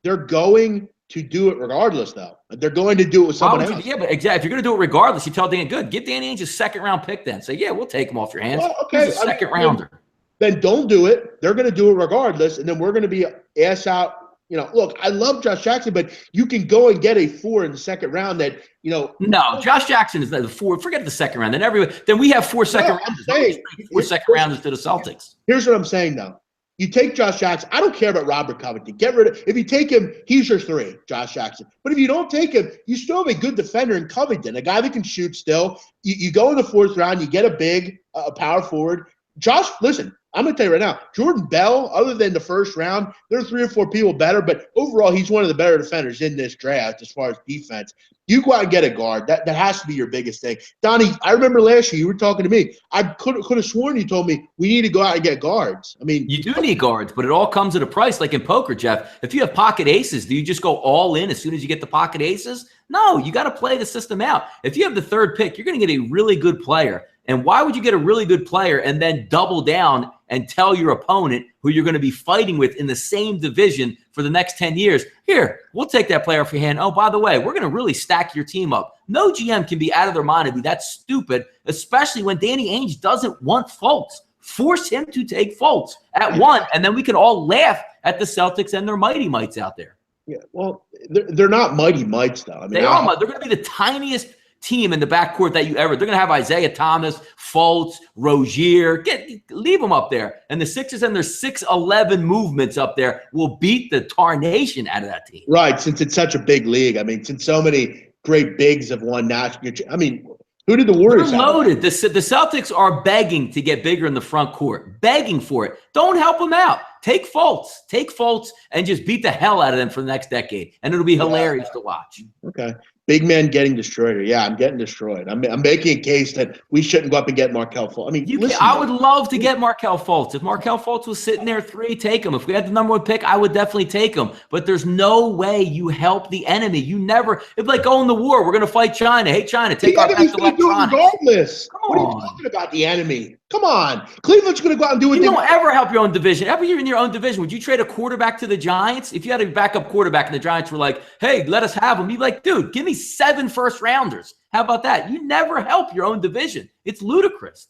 They're going to do it regardless, though. They're going to do it with someone else. Yeah, but exactly. If you're going to do it regardless, you tell Danny, good, give Danny Ainge a second-round pick then. Say, yeah, we'll take him off your hands. Well, okay. He's a second-rounder. Then don't do it. They're going to do it regardless, and then we're going to be ass out. Look, I love Josh Jackson, but you can go and get a 4 in the second round that, No, Josh Jackson is the 4. Forget the second round. Then we have 4 second rounders. 4 second rounders to the Celtics. Here's what I'm saying, though. You take Josh Jackson. I don't care about Robert Covington. Get rid of – if you take him, he's your 3, Josh Jackson. But if you don't take him, you still have a good defender in Covington, a guy that can shoot still. You go in the 4th round. You get a big power forward. Josh, listen, I'm going to tell you right now, Jordan Bell, other than the first round, there are 3 or 4 people better, but overall, he's one of the better defenders in this draft as far as defense. You go out and get a guard. That has to be your biggest thing. Donnie, I remember last year you were talking to me. I could have sworn you told me we need to go out and get guards. I mean, you do need guards, but it all comes at a price. Like in poker, Jeff, if you have pocket aces, do you just go all in as soon as you get the pocket aces? No, you got to play the system out. If you have the 3rd pick, you're going to get a really good player. And why would you get a really good player and then double down and tell your opponent who you're going to be fighting with in the same division for the next 10 years, here, we'll take that player off your hand. Oh, by the way, we're going to really stack your team up. No GM can be out of their mind and be that stupid, especially when Danny Ainge doesn't want Fultz. Force him to take Fultz at 1, and then we can all laugh at the Celtics and their mighty mites out there. Yeah, well, they're not mighty mites, though. I mean, they're going to be the tiniest team in the backcourt that you ever. They're going to have Isaiah Thomas, Fultz, Rozier. Leave them up there. And the Sixers and their 6'11" movements up there will beat the tarnation out of that team. Right, since it's such a big league. I mean, since so many great bigs have won national. I mean, who did the Warriors have? Loaded. The Celtics are begging to get bigger in the front court. Begging for it. Don't help them out. Take Fultz and just beat the hell out of them for the next decade. And it'll be hilarious to watch. Okay. Big man getting destroyed. Yeah, I'm getting destroyed. I'm making a case that we shouldn't go up and get Markelle Fultz. I mean, I would love to get Markelle Fultz. If Markelle Fultz was sitting there 3, take him. If we had the number 1 pick, I would definitely take him. But there's no way you help the enemy. You never. It's like going to war. We're going to fight China. Hey, China, take our best electronics. Regardless. What are you talking about? The enemy. Come on. Cleveland's going to go out and do it. You don't ever help your own division. Every year in your own division, would you trade a quarterback to the Giants? If you had a backup quarterback and the Giants were like, hey, let us have him, you'd be like, dude, give me 7 first-rounders. How about that? You never help your own division. It's ludicrous.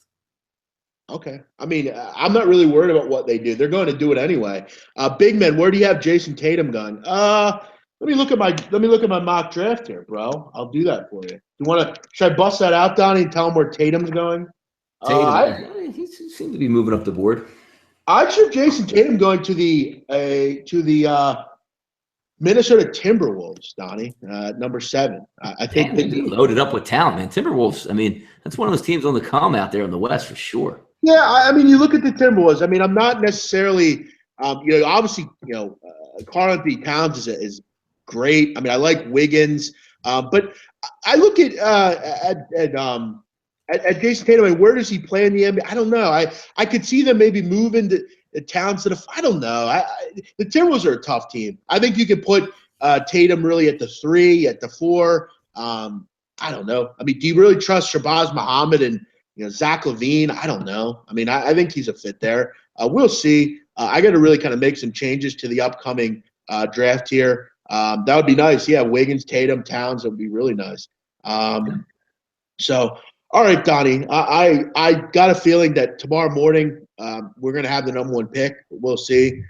Okay. I mean, I'm not really worried about what they do. They're going to do it anyway. Big man, where do you have Jason Tatum going? Let me look at my mock draft here, bro. I'll do that for you. Should I bust that out, Donnie, and tell him where Tatum's going? He seemed to be moving up the board. I should have Jason Tatum going to the Minnesota Timberwolves, Donnie, number 7. I think they loaded up with talent, man. Timberwolves, I mean, that's one of those teams on the come out there in the West for sure. Yeah, I mean, you look at the Timberwolves. I mean, I'm not necessarily, obviously, Karl-Anthony Towns is great. I mean, I like Wiggins, but I look at Jason Tatum. I mean, where does he play in the NBA? I don't know. I could see them maybe moving to Towns to I don't know. The Timberwolves are a tough team. I think you could put Tatum really at the 3, at the 4. I don't know. I mean, do you really trust Shabazz Muhammad and Zach LaVine? I don't know. I mean, I think he's a fit there. We'll see. I got to really kind of make some changes to the upcoming draft here. That would be nice. Yeah, Wiggins, Tatum, Towns. That would be really nice. So, all right, Donnie. I got a feeling that tomorrow morning we're going to have the number 1 pick. We'll see.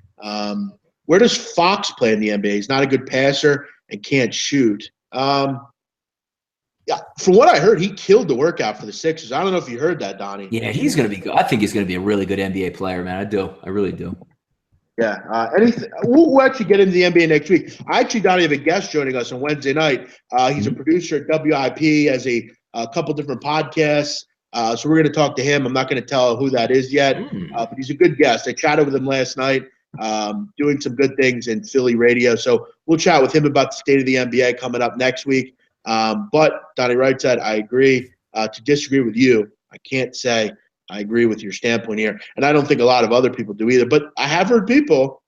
Where does Fox play in the NBA? He's not a good passer and can't shoot. Yeah, from what I heard, he killed the workout for the Sixers. I don't know if you heard that, Donnie. Yeah, he's going to be good. I think he's going to be a really good NBA player, man. I do. I really do. Yeah. Anything? We'll actually get into the NBA next week. I actually, Donnie, have a guest joining us on Wednesday night. He's a producer at WIP, has a couple different podcasts. So we're going to talk to him. I'm not going to tell who that is yet, but he's a good guest. I chatted with him last night, doing some good things in Philly radio. So we'll chat with him about the state of the NBA coming up next week. But Donnie Wright said, I agree. To disagree with you, I can't say I agree with your standpoint here. And I don't think a lot of other people do either. But I have heard people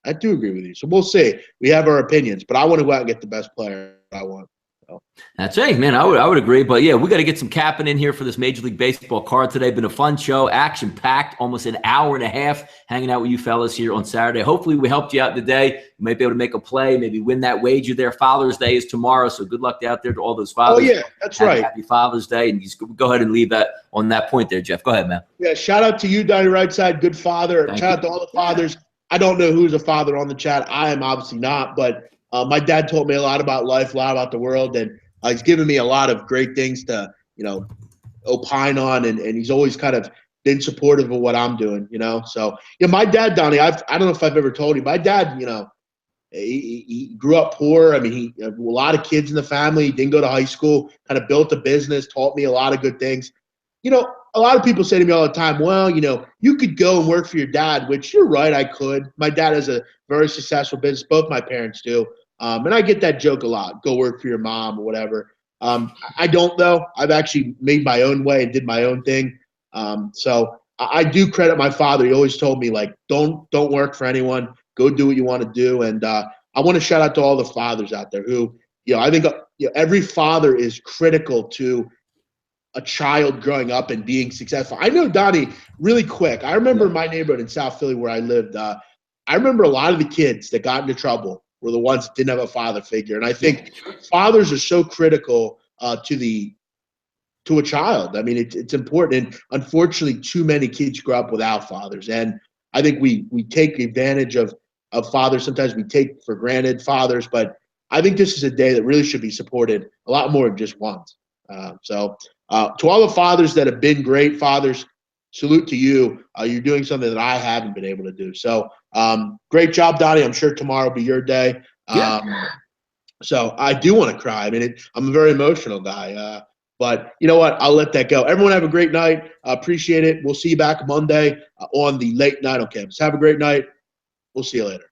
that do agree with you. So we'll see. We have our opinions. But I want to go out and get the best player I want. So. That's right, man. I would agree. But, yeah, we got to get some capping in here for this Major League Baseball card today. Been a fun show, action-packed, almost an hour and a half hanging out with you fellas here on Saturday. Hopefully we helped you out today. You might be able to make a play, maybe win that wager there. Father's Day is tomorrow, so good luck out there to all those fathers. Oh, yeah, that's right. Happy Father's Day. And just go ahead and leave that on that point there, Jeff. Go ahead, man. Yeah, shout out to you, Donnie Rightside, good father. Thank shout you. out to all the fathers. I don't know who's a father on the chat. I am obviously not, but my dad told me a lot about life, a lot about the world, and he's given me a lot of great things to, opine on, and he's always kind of been supportive of what I'm doing, So, yeah, my dad, Donnie, I don't know if I've ever told you, my dad, he grew up poor. I mean, he a lot of kids in the family. He didn't go to high school, kind of built a business, taught me a lot of good things. A lot of people say to me all the time, well, you could go and work for your dad, which you're right, I could. My dad has a very successful business. Both my parents do. And I get that joke a lot, go work for your mom or whatever. I don't, though. I've actually made my own way and did my own thing. So I do credit my father. He always told me, like, don't work for anyone. Go do what you want to do. And I want to shout out to all the fathers out there who, I think every father is critical to a child growing up and being successful. I know, Donnie, really quick. I remember in my neighborhood in South Philly where I lived, I remember a lot of the kids that got into trouble were the ones that didn't have a father figure. And I think fathers are so critical to a child. I mean, it's important. And unfortunately, too many kids grow up without fathers. And I think we take advantage of fathers. Sometimes we take for granted fathers, but I think this is a day that really should be supported a lot more than just once. So to all the fathers that have been great fathers, salute to you. You're doing something that I haven't been able to do. So great job, Donnie. I'm sure tomorrow will be your day. So I do want to cry. I mean, I'm a very emotional guy. But you know what? I'll let that go. Everyone have a great night. Appreciate it. We'll see you back Monday on the late night on campus. Have a great night. We'll see you later.